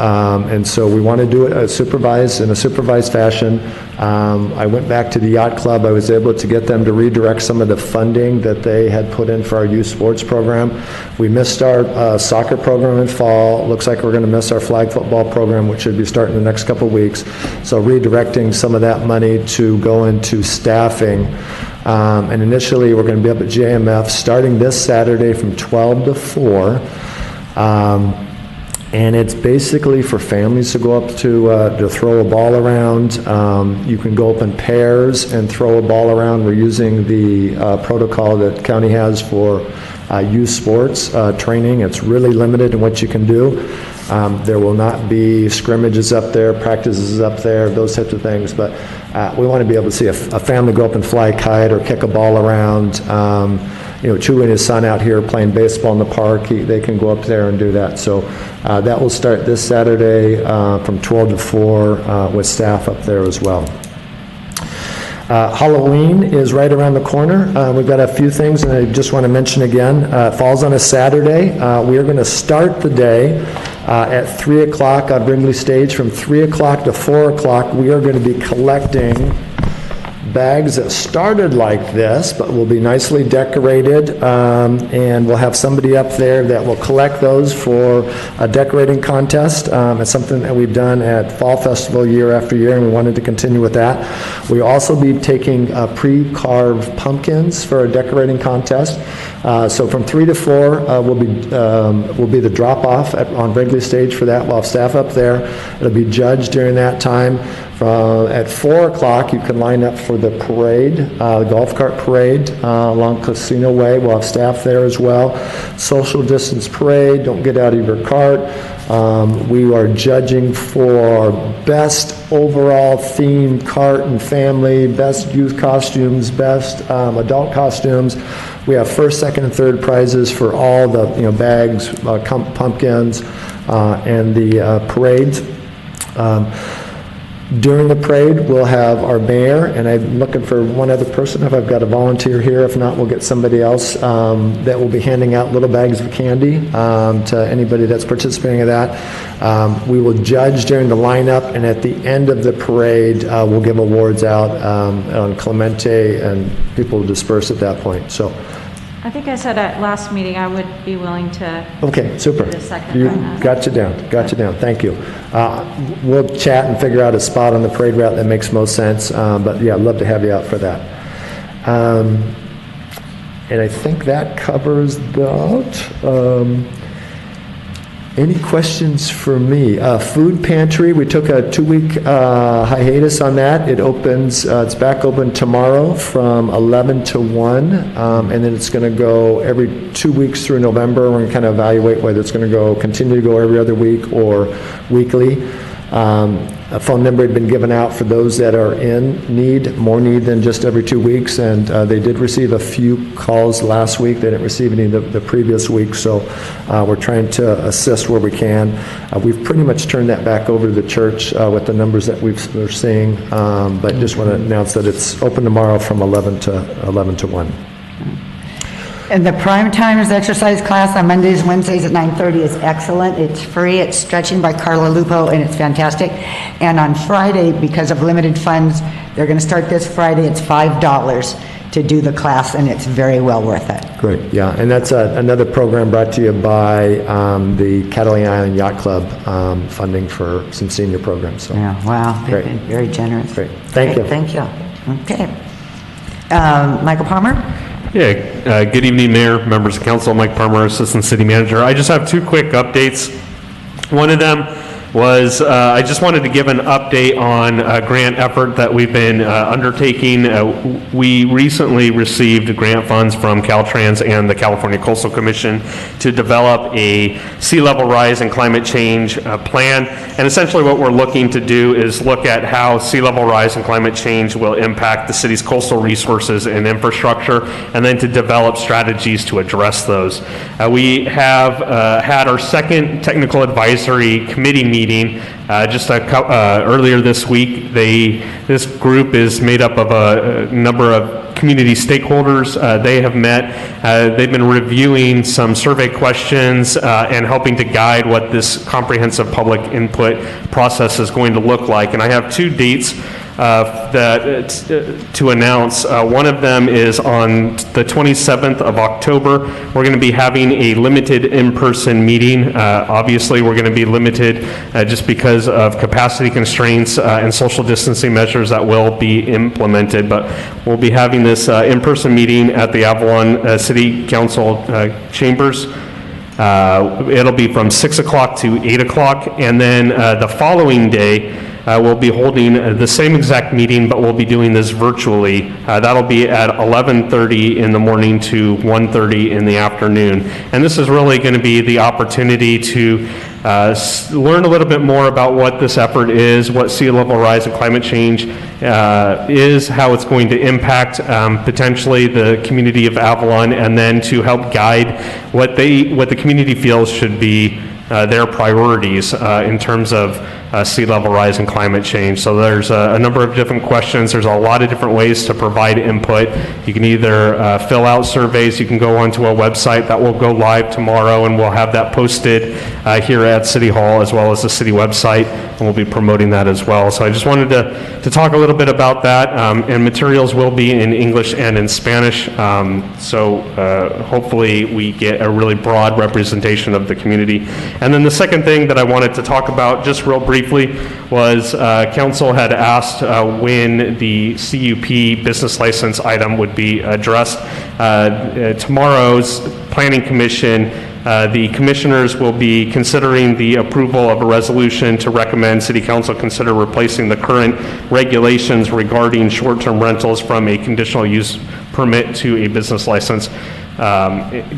and so we want to do it in a supervised fashion. I went back to the Yacht Club. I was able to get them to redirect some of the funding that they had put in for our youth sports program. We missed our soccer program in fall. Looks like we're going to miss our flag football program, which should be starting in the next couple of weeks. So redirecting some of that money to go into staffing. And initially, we're going to be up at JMF starting this Saturday from 12 to 4. And it's basically for families to go up to throw a ball around. You can go up in pairs and throw a ball around. We're using the protocol that county has for youth sports training. It's really limited in what you can do. There will not be scrimmages up there, practices up there, those types of things. But we want to be able to see a family go up and fly a kite or kick a ball around. Chew and his son out here playing baseball in the park, they can go up there and do that. So that will start this Saturday from 12 to 4 with staff up there as well. Halloween is right around the corner. We've got a few things, and I just want to mention again, it falls on a Saturday. We are going to start the day at 3 o'clock on Brinkley Stage. From 3 o'clock to 4 o'clock, we are going to be collecting bags that started like this, but will be nicely decorated, and we'll have somebody up there that will collect those for a decorating contest. It's something that we've done at Fall Festival year after year, and we wanted to continue with that. We'll also be taking pre-carved pumpkins for a decorating contest. So from 3 to 4 will be the drop-off on Brinkley Stage for that. We'll have staff up there. It'll be judged during that time. At 4 o'clock, you can line up for the parade, the golf cart parade along Casino Way. We'll have staff there as well. Social distance parade, don't get out of your cart. We are judging for best overall themed cart and family, best youth costumes, best adult costumes. We have first, second, and third prizes for all the bags, pumpkins, and the parades. During the parade, we'll have our mayor, and I'm looking for one other person. If I've got a volunteer here, if not, we'll get somebody else that will be handing out little bags of candy to anybody that's participating in that. We will judge during the lineup, and at the end of the parade, we'll give awards out on Clemente, and people will disperse at that point. So I think I said at last meeting I would be willing to. Okay, super. The second You one. got you down, thank you. We'll chat and figure out a spot on the parade route that makes most sense, but yeah, I'd love to have you out for that. And I think that covers that. Any questions for me? Food pantry, we took a 2-week hiatus on that. It opens, it's back open tomorrow from 11 to 1, and then it's going to go every 2 weeks through November. We're going to kind of evaluate whether it's going to continue to go every other week or weekly. A phone number had been given out for those that are in need, more need than just every 2 weeks, and they did receive a few calls last week. They didn't receive any the previous week, so we're trying to assist where we can. We've pretty much turned that back over to the church with the numbers that we're seeing, but just want to announce that it's open tomorrow from 11 to 1. And the prime timers exercise class on Mondays and Wednesdays at 9:30 is excellent. It's free. It's stretching by Carla Lupo, and it's fantastic. And on Friday, because of limited funds, they're going to start this Friday. It's $5 to do the class, and it's very well worth it. Great, yeah, and that's another program brought to you by the Catalina Island Yacht Club, funding for some senior programs. So. Yeah, wow, they've Great. been very generous. Great, thank you. Thank you. Okay. Michael Palmer? Yeah, good evening, Mayor, members of council. Mike Palmer, Assistant City Manager. I just have 2 quick updates. One of them was I just wanted to give an update on a grant effort that we've been undertaking. We recently received grant funds from Caltrans and the California Coastal Commission to develop a sea level rise and climate change plan. And essentially what we're looking to do is look at how sea level rise and climate change will impact the city's coastal resources and infrastructure, and then to develop strategies to address those. We have had our second technical advisory committee meeting earlier this week. This group is made up of a number of community stakeholders. They have met. They've been reviewing some survey questions and helping to guide what this comprehensive public input process is going to look like. And I have 2 dates to announce. One of them is on the 27th of October. We're going to be having a limited in-person meeting. Obviously, we're going to be limited just because of capacity constraints and social distancing measures that will be implemented, but we'll be having this in-person meeting at the Avalon City Council chambers. It'll be from 6 o'clock to 8 o'clock, and then the following day, we'll be holding the same exact meeting, but we'll be doing this virtually. That'll be at 11:30 in the morning to 1:30 in the afternoon. And this is really going to be the opportunity to learn a little bit more about what this effort is, what sea level rise and climate change is, how it's going to impact potentially the community of Avalon, and then to help guide what the community feels should be their priorities in terms of sea level rise and climate change. So there's a number of different questions. There's a lot of different ways to provide input. You can either fill out surveys. You can go onto a website that will go live tomorrow, and we'll have that posted here at City Hall as well as the city website, and we'll be promoting that as well. So I just wanted to talk a little bit about that, and materials will be in English and in Spanish. So hopefully we get a really broad representation of the community. And then the second thing that I wanted to talk about just real briefly was council had asked when the CUP business license item would be addressed. Tomorrow's planning commission, the commissioners will be considering the approval of a resolution to recommend city council consider replacing the current regulations regarding short-term rentals from a conditional use permit to a business license.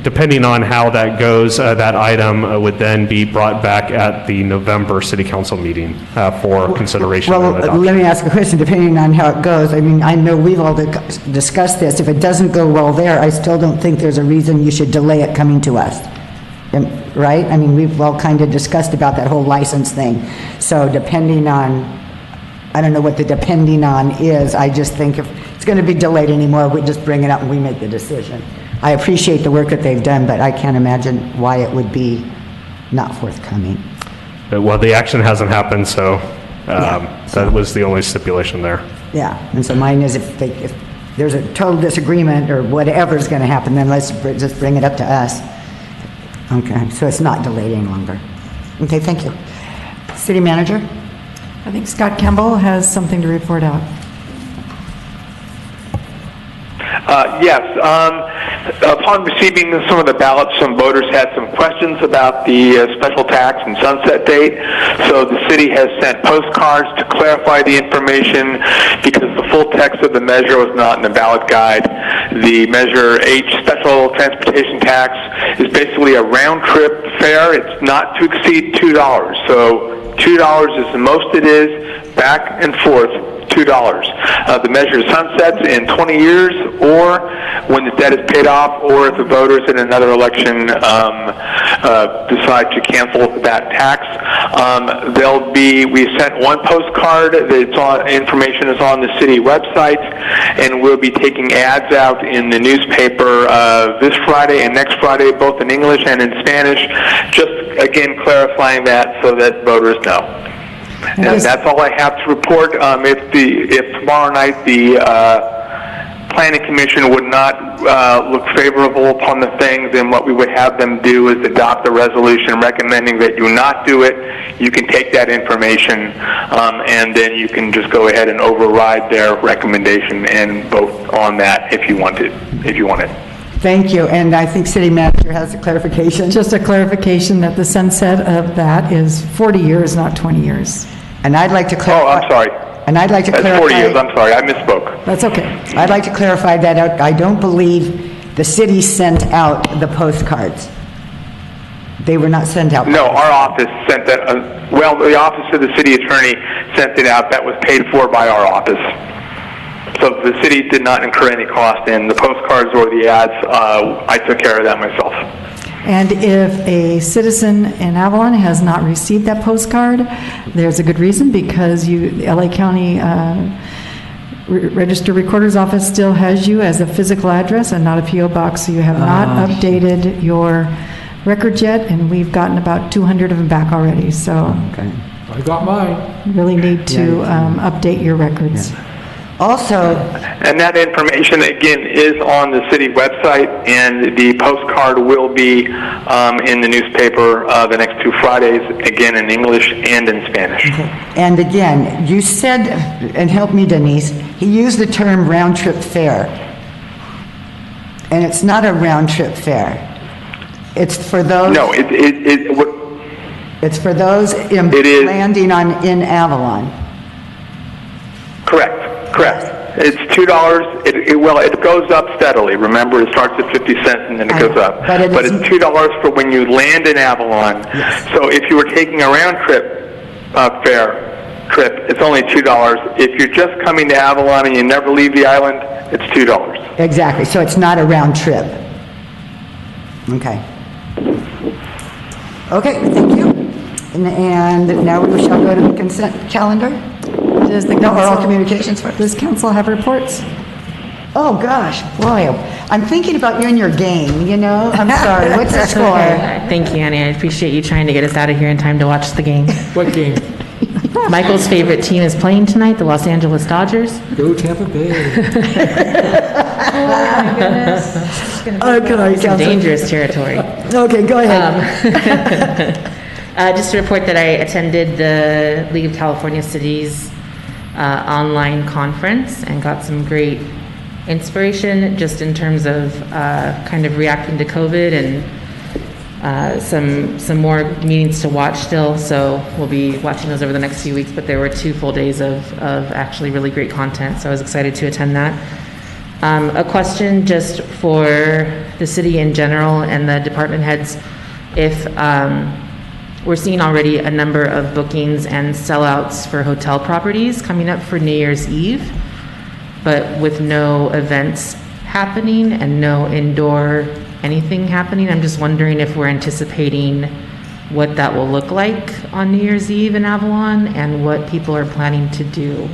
Depending on how that goes, that item would then be brought back at the November City Council meeting for consideration. Well, let me ask a question, depending on how it goes. I mean, I know we've all discussed this. If it doesn't go well there, I still don't think there's a reason you should delay it coming to us. Right? I mean, we've all kind of discussed about that whole license thing. So depending on, I don't know what the depending on is. I just think if it's going to be delayed anymore, we just bring it up and we make the decision. I appreciate the work that they've done, but I can't imagine why it would be not forthcoming. Well, the action hasn't happened, so that was the only stipulation there. Yeah, and so mine is if there's a total disagreement or whatever's going to happen, then let's just bring it up to us. Okay, so it's not delayed any longer. Okay, thank you. City Manager? I think Scott Campbell has something to report out. Yes. Upon receiving some of the ballots, some voters had some questions about the special tax and sunset date. So the city has sent postcards to clarify the information because the full text of the measure was not in the ballot guide. The Measure H special transportation tax is basically a round-trip fare. It's not to exceed $2. So $2 is the most it is, back and forth, $2. The measure sunsets in 20 years, or when the debt is paid off, or if the voters in another election decide to cancel that tax. We sent one postcard. Information is on the city website, and we'll be taking ads out in the newspaper this Friday and next Friday, both in English and in Spanish, just again clarifying that so that voters know. And that's all I have to report. If tomorrow night the Planning Commission would not look favorable upon the thing, then what we would have them do is adopt a resolution recommending that you not do it. You can take that information and then you can just go ahead and override their recommendation and vote on that if you want it. Thank you, and I think City Manager has a clarification. Just a clarification that the sunset of that is 40 years, not 20 years. And I'd like to clarify. Oh, I'm sorry. And I'd like to clarify. That's 40 years, I'm sorry, I misspoke. That's okay. I'd like to clarify that I don't believe the city sent out the postcards. They were not sent out. No, our office sent that, the office of the city attorney sent it out. That was paid for by our office. So the city did not incur any cost in the postcards or the ads. I took care of that myself. And if a citizen in Avalon has not received that postcard, there's a good reason, because the LA County Register Recorder's Office still has you as a physical address and not a P.O. box, so you have not updated your records yet, and we've gotten about 200 of them back already, so. Okay. I got mine. You really need to update your records. Yeah. Also, and that information again is on the city website, and the postcard will be in the newspaper the next 2 Fridays, again in English and in Spanish. Okay. And again, you said, and help me Denise, he used the term round-trip fare, and it's not a round-trip fare. It's for those. No, it's for those landing in Avalon. Correct. It's $2. It goes up steadily. Remember, it starts at 50 cents and then it goes up. But it's $2 for when you land in Avalon. Yes. So if you were taking a round trip trip, it's only $2. If you're just coming to Avalon and you never leave the island, it's $2. Exactly. So it's not a round trip. Okay. Okay. Thank you. And now we shall go to the consent calendar. Does the oral communications first? Does council have reports? Oh gosh, boy, I'm thinking about you and your game, you know? I'm sorry, what's the score? Thank you, Annie. I appreciate you trying to get us out of here in time to watch the game. What game? Michael's favorite team is playing tonight, the Los Angeles Dodgers. Go Tampa Bay. Oh my goodness. It's some dangerous territory. Okay, go ahead. Just to report that I attended the League of California Cities online conference and got some great inspiration just in terms of kind of reacting to COVID, and some more meetings to watch still, so we'll be watching those over the next few weeks, but there were 2 full days of actually really great content, so I was excited to attend that. A question just for the city in general and the department heads, if we're seeing already a number of bookings and sellouts for hotel properties coming up for New Year's Eve, but with no events happening and no indoor anything happening. I'm just wondering if we're anticipating what that will look like on New Year's Eve in Avalon and what people are planning to do.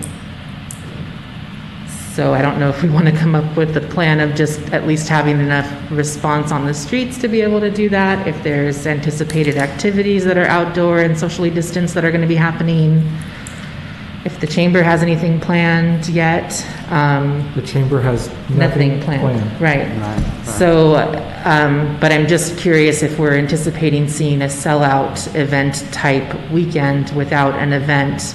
So I don't know if we want to come up with a plan of just at least having enough response on the streets to be able to do that, if there's anticipated activities that are outdoor and socially distanced that are going to be happening. if the chamber has anything planned yet. The chamber has Nothing planned. Right. So, but I'm just curious if we're anticipating seeing a sellout event type weekend without an event,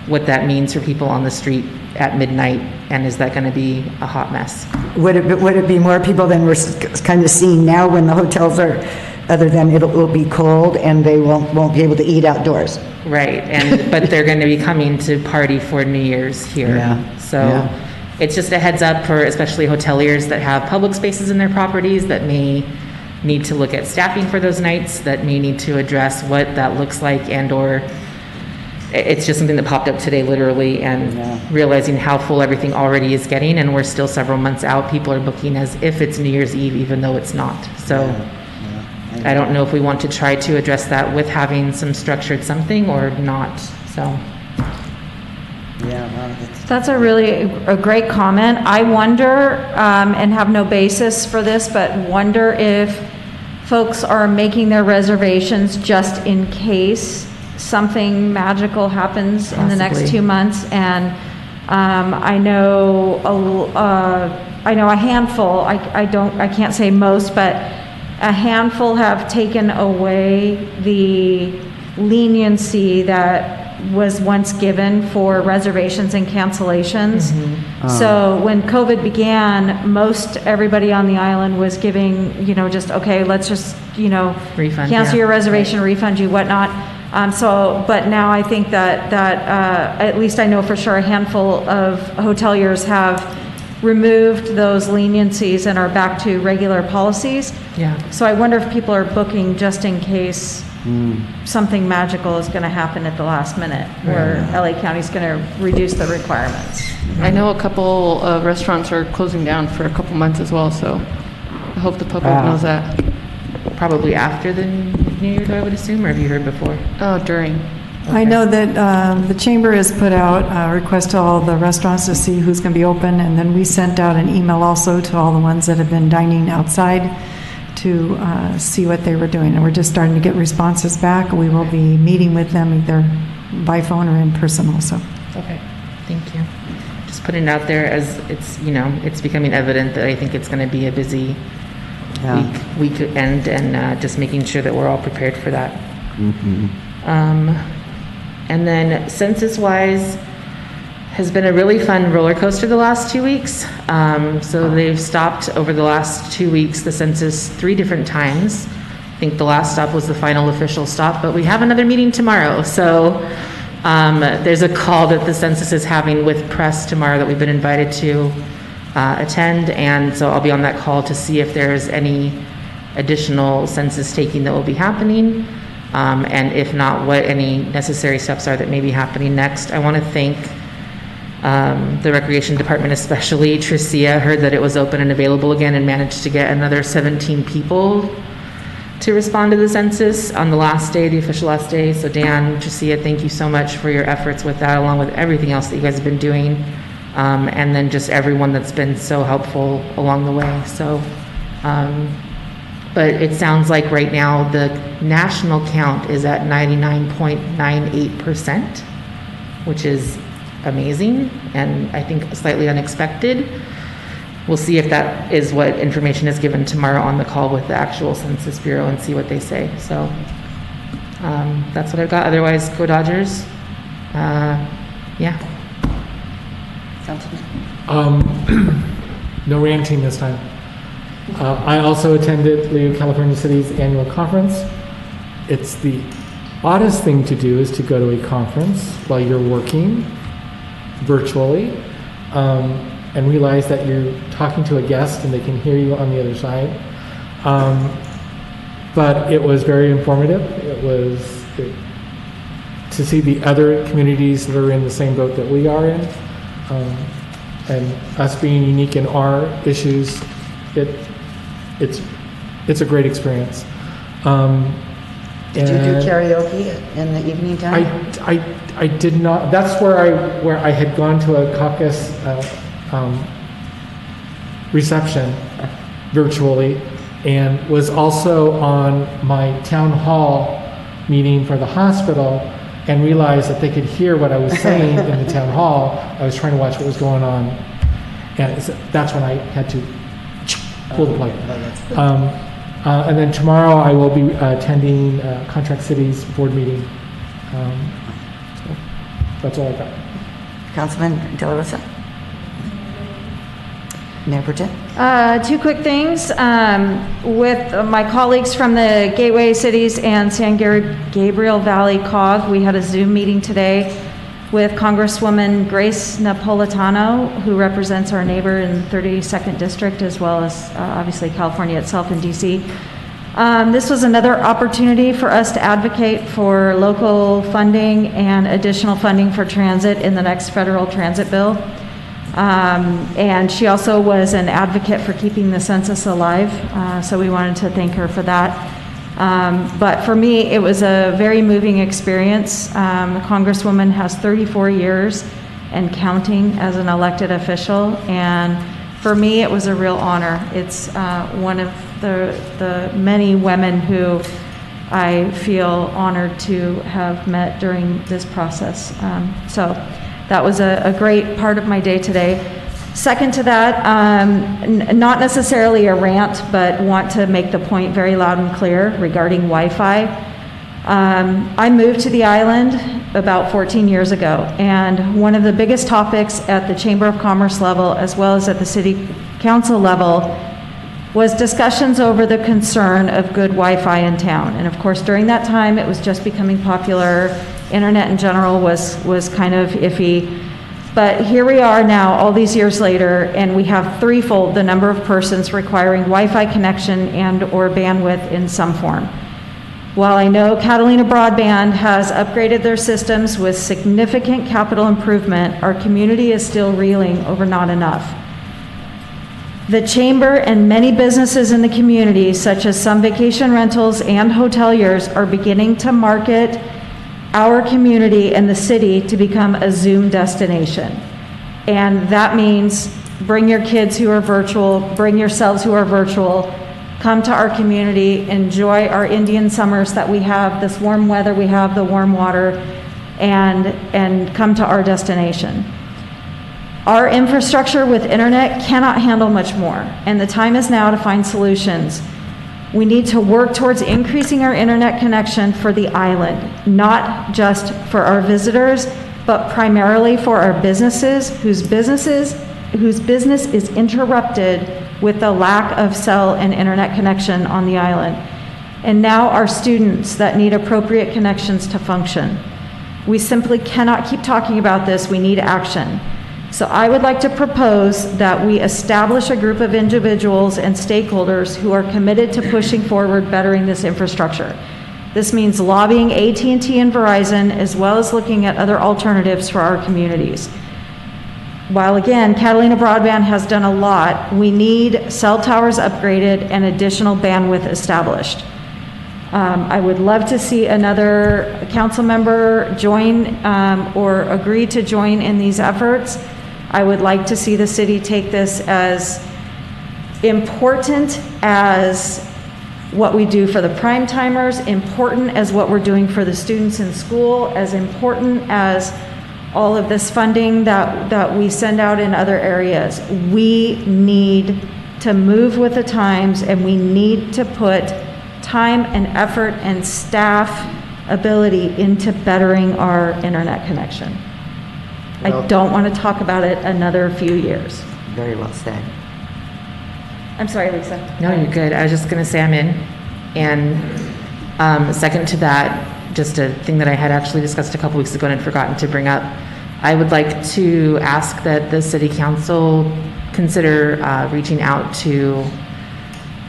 what that means for people on the street at midnight, and is that going to be a hot mess? Would it be more people than we're kind of seeing now when the hotels are, other than it will be cold and they won't be able to eat outdoors? Right, but they're going to be coming to party for New Year's here. Yeah. So it's just a heads up for especially hoteliers that have public spaces in their properties that may need to look at staffing for those nights, that may need to address what that looks like, and or it's just something that popped up today literally, and realizing how full everything already is getting, and we're still several months out. People are booking as if it's New Year's Eve, even though it's not. So I don't know if we want to try to address that with having some structured something or not, so. That's a great comment. I wonder, and have no basis for this, but wonder if folks are making their reservations just in case something magical happens in the next 2 months. And I know a handful, I can't say most, but a handful have taken away the leniency that was once given for reservations and cancellations. So when COVID began, most everybody on the island was giving, just, okay, let's just, refund, cancel your reservation, refund you, whatnot. But now I think that at least I know for sure a handful of hoteliers have removed those leniencies and are back to regular policies. Yeah. So I wonder if people are booking just in case something magical is going to happen at the last minute, where LA County's going to reduce the requirements. I know a couple of restaurants are closing down for a couple months as well, so I hope the public knows that. Probably after the New Year's, I would assume, or have you heard before? Oh, during. I know that the chamber has put out a request to all the restaurants to see who's going to be open, and then we sent out an email also to all the ones that have been dining outside to see what they were doing, and we're just starting to get responses back. We will be meeting with them either by phone or in person also. Okay, thank you. Just putting it out there as it's, it's becoming evident that I think it's going to be a busy week end, and just making sure that we're all prepared for that. And then census-wise, has been a really fun roller coaster the last 2 weeks. So they've stopped over the last 2 weeks the census 3 different times. I think the last stop was the final official stop, but we have another meeting tomorrow. So there's a call that the census is having with press tomorrow that we've been invited to attend, and so I'll be on that call to see if there's any additional census taking that will be happening, and if not, what any necessary steps are that may be happening next. I want to thank the Recreation Department, especially Tricia, heard that it was open and available again and managed to get another 17 people to respond to the census on the last day, the official last day. So Dan, Tricia, thank you so much for your efforts with that, along with everything else that you guys have been doing. And then just everyone that's been so helpful along the way. So, but it sounds like right now the national count is at 99.98%, which is amazing, and I think slightly unexpected. We'll see if that is what information is given tomorrow on the call with the actual Census Bureau and see what they say. So that's what I've got. Otherwise, go Dodgers. Yeah. No ranting this time. I also attended League of California Cities annual conference. It's the oddest thing to do is to go to a conference while you're working virtually, and realize that you're talking to a guest and they can hear you on the other side. But it was very informative. To see the other communities that are in the same boat that we are in, and us being unique in our issues, it's a great experience. Did you do karaoke in the evening time? I did not. That's where I had gone to a caucus reception virtually, and was also on my town hall meeting for the hospital, and realized that they could hear what I was saying in the town hall. I was trying to watch what was going on, and that's when I had to pull the plug. And then tomorrow I will be attending Contract Cities board meeting. So that's all I got. Councilman De La Rosa? Mayor Pro Tem? 2 quick things. With my colleagues from the Gateway Cities and San Gabriel Valley COG, we had a Zoom meeting today with Congresswoman Grace Napolitano, who represents our neighbor in 32nd District, as well as obviously California itself in DC. This was another opportunity for us to advocate for local funding and additional funding for transit in the next federal transit bill. And she also was an advocate for keeping the census alive, so we wanted to thank her for that. But for me, it was a very moving experience. The Congresswoman has 34 years and counting as an elected official, and for me, it was a real honor. It's one of the many women who I feel honored to have met during this process. So that was a great part of my day today. Second to that, not necessarily a rant, but want to make the point very loud and clear regarding Wi-Fi. I moved to the island about 14 years ago, and one of the biggest topics at the Chamber of Commerce level, as well as at the City Council level, was discussions over the concern of good Wi-Fi in town. And of course, during that time, it was just becoming popular. Internet in general was kind of iffy. But here we are now, all these years later, and we have threefold the number of persons requiring Wi-Fi connection and or bandwidth in some form. While I know Catalina Broadband has upgraded their systems with significant capital improvement, our community is still reeling over not enough. The Chamber and many businesses in the community, such as some vacation rentals and hoteliers, are beginning to market our community and the city to become a Zoom destination. And that means bring your kids who are virtual, bring yourselves who are virtual, come to our community, enjoy our Indian summers that we have, this warm weather, we have the warm water, and come to our destination. Our infrastructure with internet cannot handle much more, and the time is now to find solutions. We need to work towards increasing our internet connection for the island, not just for our visitors, but primarily for our businesses whose business is interrupted with the lack of cell and internet connection on the island. And now our students that need appropriate connections to function. We simply cannot keep talking about this. We need action. So I would like to propose that we establish a group of individuals and stakeholders who are committed to pushing forward bettering this infrastructure. This means lobbying AT&T and Verizon, as well as looking at other alternatives for our communities. While again, Catalina Broadband has done a lot, we need cell towers upgraded and additional bandwidth established. I would love to see another council member join or agree to join in these efforts. I would like to see the city take this as important as what we do for the prime timers, important as what we're doing for the students in school, as important as all of this funding that we send out in other areas. We need to move with the times, and we need to put time and effort and staff ability into bettering our internet connection. I don't want to talk about it another few years. Very well said. I'm sorry, Lisa. No, you're good. I was just going to say I'm in. And second to that, just a thing that I had actually discussed a couple weeks ago and had forgotten to bring up. I would like to ask that the City Council consider reaching out to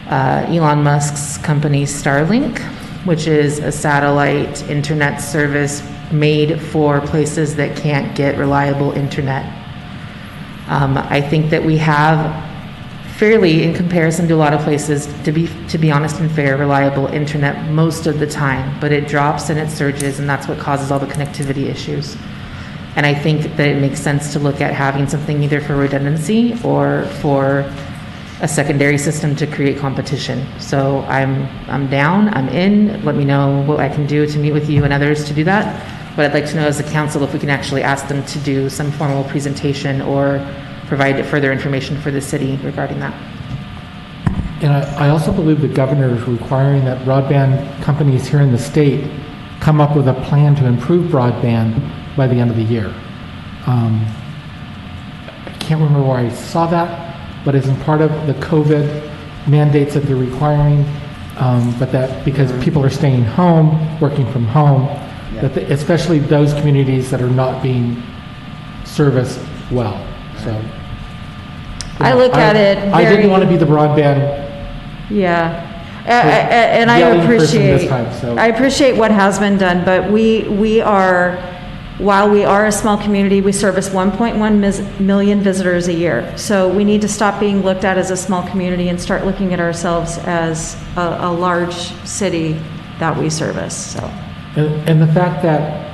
Elon Musk's company Starlink, which is a satellite internet service made for places that can't get reliable internet. I think that we have fairly, in comparison to a lot of places, to be honest and fair, reliable internet most of the time, but it drops and it surges, and that's what causes all the connectivity issues. And I think that it makes sense to look at having something either for redundancy or for a secondary system to create competition. So I'm down, I'm in. Let me know what I can do to meet with you and others to do that. But I'd like to know as a council if we can actually ask them to do some formal presentation or provide further information for the city regarding that. And I also believe the governor is requiring that broadband companies here in the state come up with a plan to improve broadband by the end of the year. I can't remember where I saw that, but it's in part of the COVID mandates that they're requiring, but that because people are staying home, working from home, that especially those communities that are not being serviced well. So I look at it I didn't very- want to be the broadband. Yeah. And I yelling person this appreciate, time, so. I appreciate what has been done, but we are, while we are a small community, we service 1.1 million visitors a year. So we need to stop being looked at as a small community and start looking at ourselves as a large city that we service, so. And the fact that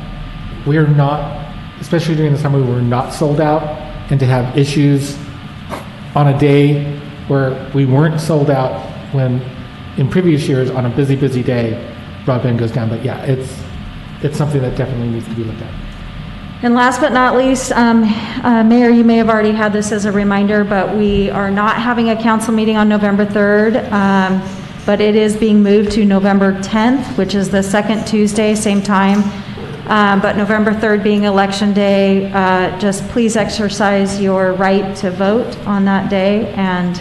we're not, especially during the summer, we're not sold out, and to have issues on a day where we weren't sold out when in previous years on a busy day, broadband goes down. But yeah, it's something that definitely needs to be looked at. And last but not least, Mayor, you may have already had this as a reminder, but we are not having a council meeting on November 3rd, but it is being moved to November 10th, which is the second Tuesday, same time. But November 3rd being Election Day, just please exercise your right to vote on that day, and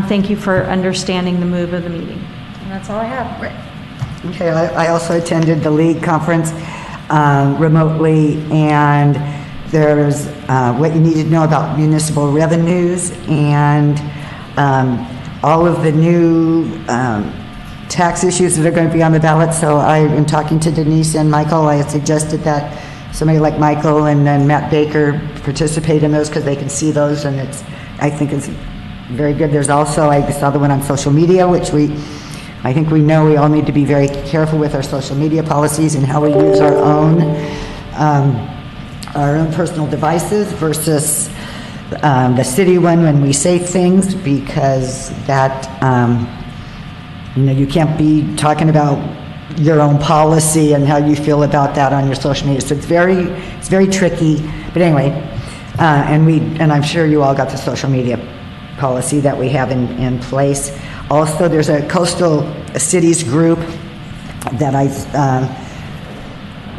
thank you for understanding the move of the meeting. And that's all I have. Okay, I also attended the league conference remotely, and there's what you need to know about municipal revenues and all of the new tax issues that are going to be on the ballot. So I've been talking to Denise and Michael. I had suggested that somebody like Michael and then Matt Baker participate in those because they can see those, and I think it's very good. There's also, I saw the one on social media, which I think we know we all need to be very careful with our social media policies and how we use our own personal devices versus the city one when we say things, because that, you can't be talking about your own policy and how you feel about that on your social media. So it's very tricky. But anyway, and I'm sure you all got the social media policy that we have in place. Also, there's a coastal cities group that I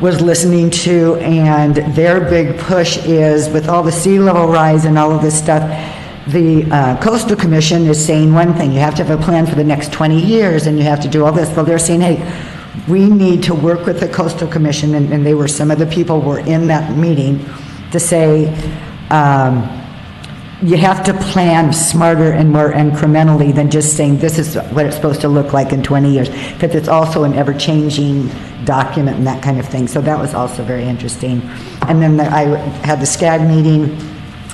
was listening to, and their big push is, with all the sea level rise and all of this stuff, the Coastal Commission is saying one thing: you have to have a plan for the next 20 years, and you have to do all this. Well, they're saying, hey, we need to work with the Coastal Commission, and they were, some of the people were in that meeting, to say, you have to plan smarter and more incrementally than just saying this is what it's supposed to look like in 20 years, because it's also an ever-changing document and that kind of thing. So that was also very interesting. And then I had the SCAG meeting,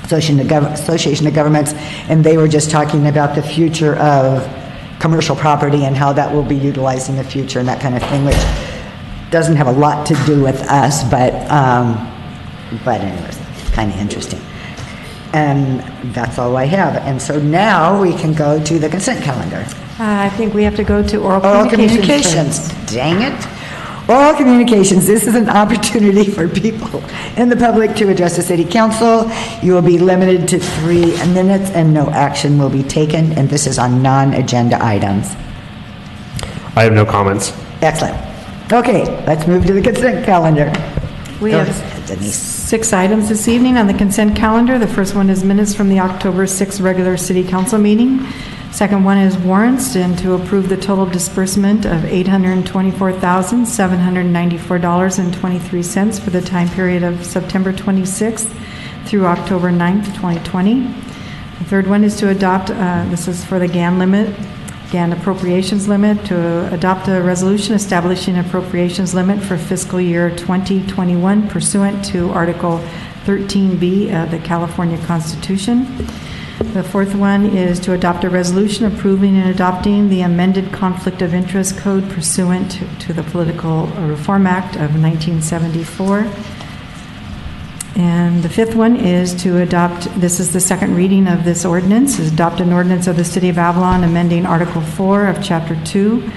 Association of Governments, and they were just talking about the future of commercial property and how that will be utilized in the future and that kind of thing, which doesn't have a lot to do with us, but anyways, it's kind of interesting. And that's all I have. And so now we can go to the consent calendar. I think we have to go to oral communications. Dang it. Oral communications. This is an opportunity for people in the public to address the city council. You will be limited to 3 minutes and no action will be taken. And this is on non-agenda items. I have no comments. Excellent. Okay, let's move to the consent calendar. We Go have ahead, Denise. 6 items this evening on the consent calendar. The first one is minutes from the October 6th regular city council meeting. Second one is warrants, and to approve the total disbursement of $824,794.23 for the time period of September 26th through October 9th, 2020. The third one is to adopt, this is for the GAN appropriations limit, to adopt a resolution establishing an appropriations limit for fiscal year 2021 pursuant to Article 13B of the California Constitution. The fourth one is to adopt a resolution approving and adopting the amended Conflict of Interest Code pursuant to the Political Reform Act of 1974. And the fifth one is to adopt, this is the second reading of this ordinance, is adopt an ordinance of the City of Avalon amending Article 4 of Chapter 2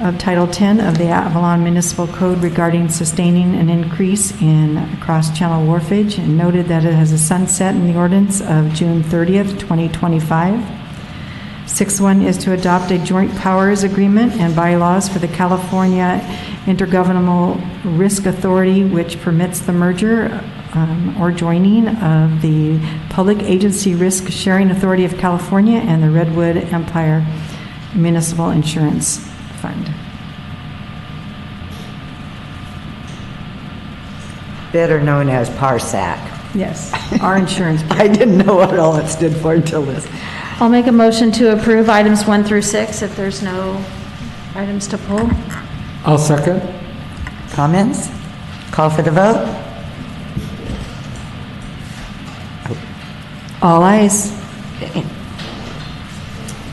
of Title 10 of the Avalon Municipal Code regarding sustaining an increase in cross-channel wharfage, and noted that it has a sunset in the ordinance of June 30th, 2025. 6.1 is to adopt a joint powers agreement and bylaws for the California Intergovernmental Risk Authority, which permits the merger or joining of the Public Agency Risk Sharing Authority of California and the Redwood Empire Municipal Insurance Fund. Better known as PARSAC. Yes, our insurance. I didn't know what all it stood for until this. I'll make a motion to approve items 1 through 6 if there's no items to pull. I'll second. Comments? Call for the vote? All ayes. Okay.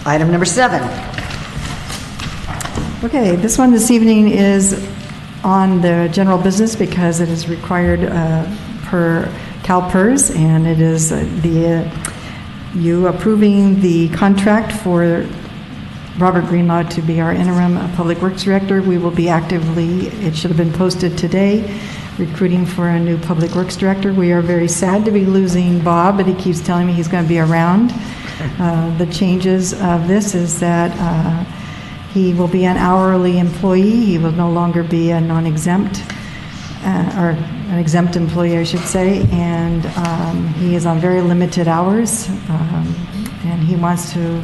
Item number 7. Okay, this one this evening is on the general business because it is required per CalPERS, and it is you approving the contract for Robert Greenlaw to be our interim Public Works Director. We will be actively, it should have been posted today, recruiting for a new Public Works Director. We are very sad to be losing Bob, but he keeps telling me he's going to be around. The changes of this is that he will be an hourly employee. He will no longer be a non-exempt, or an exempt employee, I should say, and he is on very limited hours, and he wants to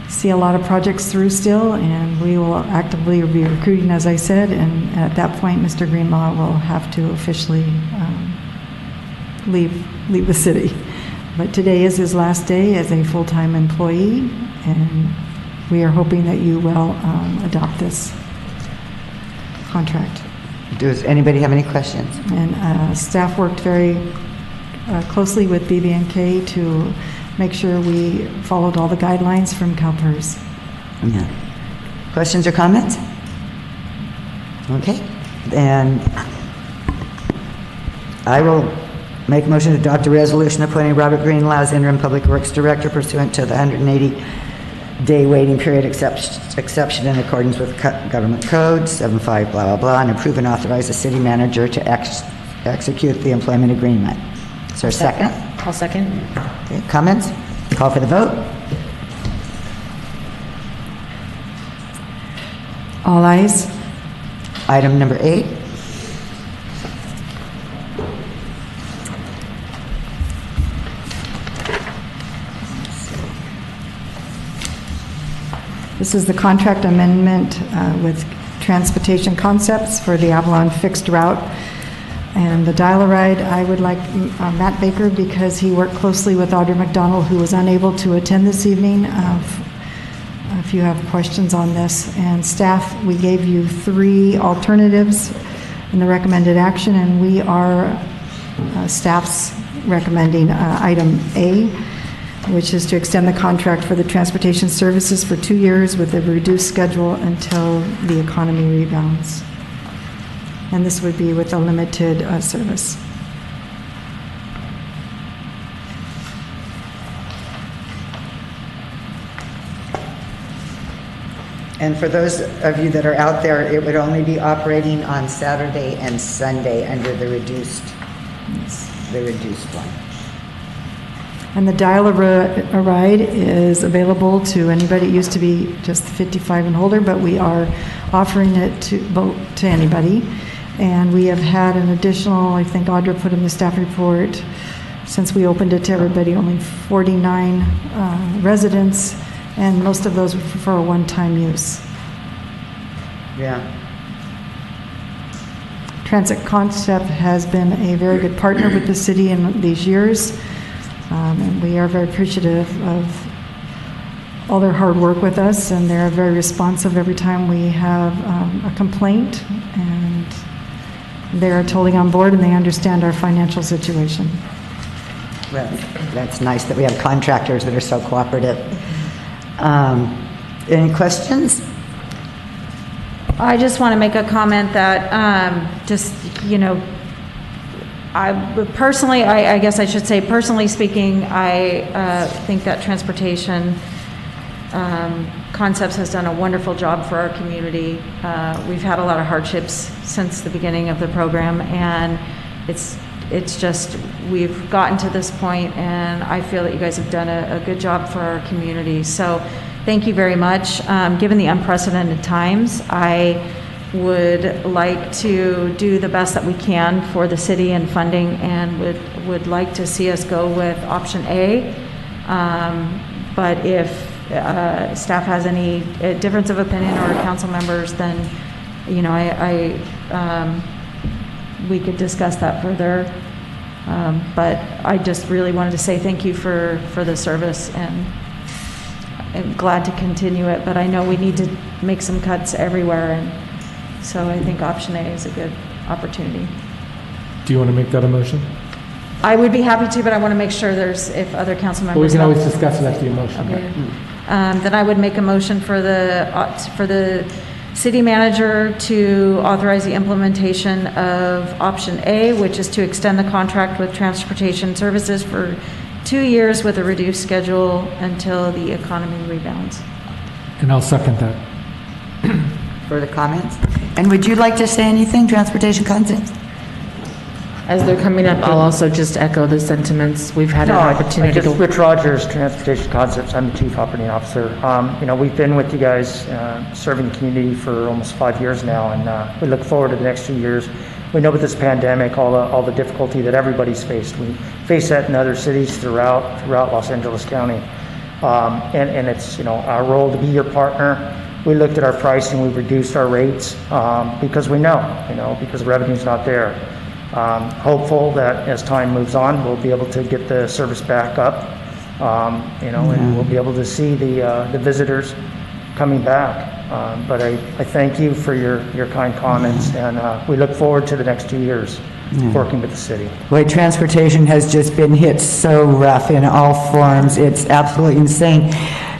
see a lot of projects through still, and we will actively be recruiting, as I said, and at that point, Mr. Greenlaw will have to officially leave the city. But today is his last day as a full-time employee, and we are hoping that you will adopt this contract. Does anybody have any questions? And staff worked very closely with BB&K to make sure we followed all the guidelines from CalPERS. Yeah. Questions or comments? Okay. And I will make a motion to adopt a resolution appointing Robert Greenlaw as interim Public Works Director pursuant to the 180-day waiting period exception in accordance with Government Code 75 blah blah blah, and approve and authorize the city manager to execute the employment agreement. Is there a second? I'll second. Okay. Comments? Call for the vote. All ayes. Item number 8. This is the contract amendment with Transportation Concepts for the Avalon Fixed Route and the Dial-A-Ride. I would like Matt Baker, because he worked closely with Audrey McDonald, who was unable to attend this evening, if you have questions on this. And staff, we gave you 3 alternatives in the recommended action, and we are, staff's recommending item A, which is to extend the contract for the transportation services for 2 years with a reduced schedule until the economy rebounds. And this would be with a limited service. And for those of you that are out there, it would only be operating on Saturday and Sunday under the reduced one. And the Dial-A-Ride is available to anybody. It used to be just 55 and older, but we are offering it to anybody. And we have had an additional, I think Audra put in the staff report, since we opened it to everybody, only 49 residents, and most of those were for a one-time use. Yeah. Transit Concept has been a very good partner with the city in these years, and we are very appreciative of all their hard work with us, and they're very responsive every time we have a complaint, and they're totally on board, and they understand our financial situation. Well, that's nice that we have contractors that are so cooperative. Any questions? I just want to make a comment that I personally, I guess I should say, personally speaking, I think that transportation Concepts has done a wonderful job for our community. We've had a lot of hardships since the beginning of the program, and it's just, we've gotten to this point, and I feel that you guys have done a good job for our community. So thank you very much. Given the unprecedented times, I would like to do the best that we can for the city and funding, and would like to see us go with option A. But if staff has any difference of opinion, or council members, then, you know, we could discuss that further. But I just really wanted to say thank you for the service, and I'm glad to continue it, but I know we need to make some cuts everywhere, and so I think option A is a good opportunity. Do you want to make that a motion? I would be happy to, but I want to make sure if other council members. Well, we can have- always discuss it after the motion. Okay. Then I would make a motion for the city manager to authorize the implementation of option A, which is to extend the contract with Transportation Services for 2 years with a reduced schedule until the economy rebounds. And I'll second that. Further comments? And would you like to say anything, Transportation Concepts? As they're coming up, I'll also just echo the sentiments. We've had an opportunity to. Rich Rogers, Transportation Concepts. I'm the Chief Operating Officer. You know, we've been with you guys serving the community for almost 5 years now, and we look forward to the next 2 years. We know with this pandemic, all the difficulty that everybody's faced. We face that in other cities throughout Los Angeles County, and it's, you know, our role to be your partner. We looked at our pricing, we reduced our rates because we know, because revenue's not there. Hopeful that as time moves on, we'll be able to get the service back up, and we'll be able to see the visitors coming back. But I thank you for your kind comments, and we look forward to the next 2 years working with the city. Boy, transportation has just been hit so rough in all forms. It's absolutely insane.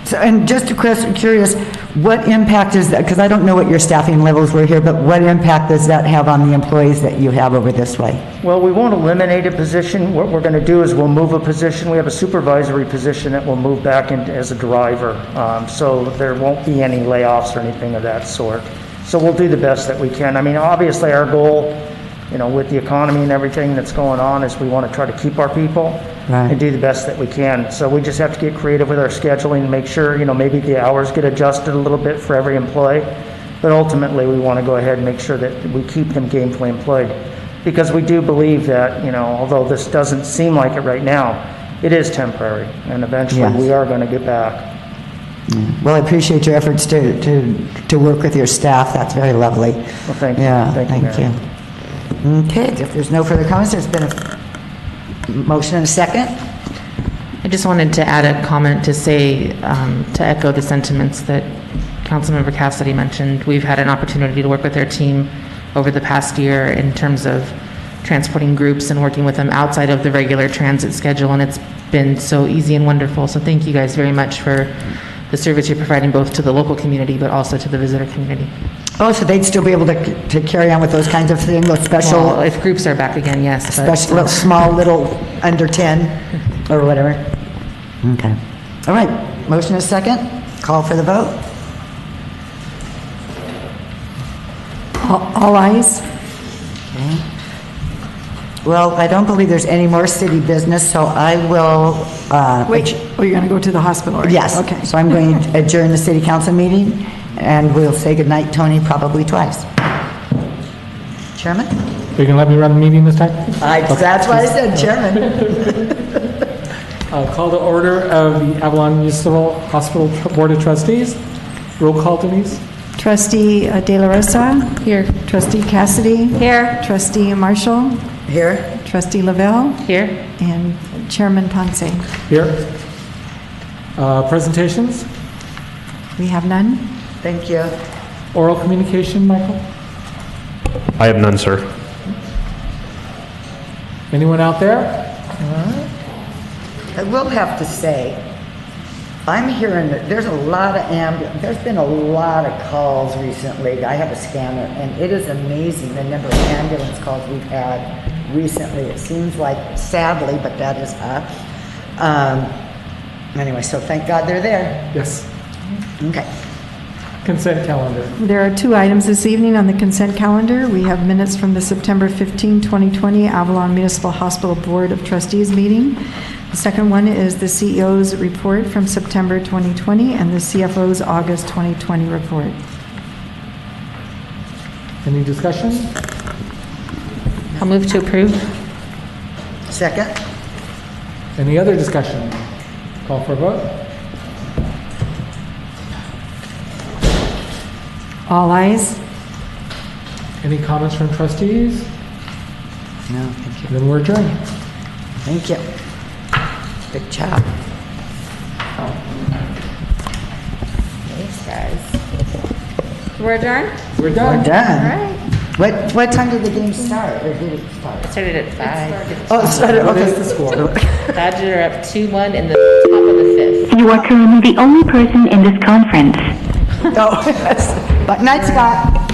So, and just curious, what impact is that, because I don't know what your staffing levels were here, but what impact does that have on the employees that you have over this way? Well, we won't eliminate a position. What we're going to do is we'll move a position. We have a supervisory position that will move back into as a driver. So there won't be any layoffs or anything of that sort. So we'll do the best that we can. I mean, obviously our goal, with the economy and everything that's going on, is we want to try to keep our people and do the best that we can. So we just have to get creative with our scheduling and make sure, maybe the hours get adjusted a little bit for every employee. But ultimately, we want to go ahead and make sure that we keep them gainfully employed. Because we do believe that, although this doesn't seem like it right now, it is temporary. And eventually we are going to get back. Well, I appreciate your efforts to work with your staff. That's very lovely. Well, thank you. Yeah, Thank you. Okay, if there's no further comments, there's been a motion and a second. I just wanted to add a comment to say, to echo the sentiments that Councilmember Cassidy mentioned. We've had an opportunity to work with their team over the past year in terms of transporting groups and working with them outside of the regular transit schedule, and it's been so easy and wonderful. So thank you guys very much for the service you're providing both to the local community but also to the visitor community. Oh, so they'd still be able to carry on with those kinds of things, those special... Well, if groups are back again, yes. Special, small, little, under 10, or whatever. Okay. All right, motion is second. Call for the vote. All ayes. Okay. Well, I don't believe there's any more city business, so I will... Wait, you're going to go to the hospital, right? Yes. Okay. So I'm going to adjourn the city council meeting, and we'll say goodnight, Tony, probably twice. Chairman? Are you going to let me run the meeting this time? That's why I said chairman. I'll call to order of the Avalon Municipal Hospital Board of Trustees. Roll call, Denise. Trustee De La Rosa? Here. Trustee Cassidy? Here. Trustee Marshall? Here. Trustee Lavelle? Here. And Chairman Ponce? Here. Presentations? We have none. Thank you. Oral communication, Michael? I have none, sir. Anyone out there? All right. I will have to say, I'm hearing that there's a lot of there's been a lot of calls recently. I have a scanner, and it is amazing the number of ambulance calls we've had recently. It seems like, sadly, but that is up. Anyway, so thank God they're there. Yes. Okay. Consent calendar. There are 2 items this evening on the consent calendar. We have minutes from the September 15, 2020 Avalon Municipal Hospital Board of Trustees meeting. The second one is the CEO's report from September 2020 and the CFO's August 2020 report. Any discussion? I'll move to approve. Second? Any other discussion? Call for a vote. All ayes. Any comments from trustees? No, thank you. Then we're adjourned. Thank you. Good job. Thanks, guys. We're adjourned? We're done. We're done. All right. What time did the game start, or did it start? It started at 5. Oh, it started, What is okay. the score? Dodgers are up 2-1 in the top of the 5th. You are currently the only person in this conference. Oh, but night, Scott.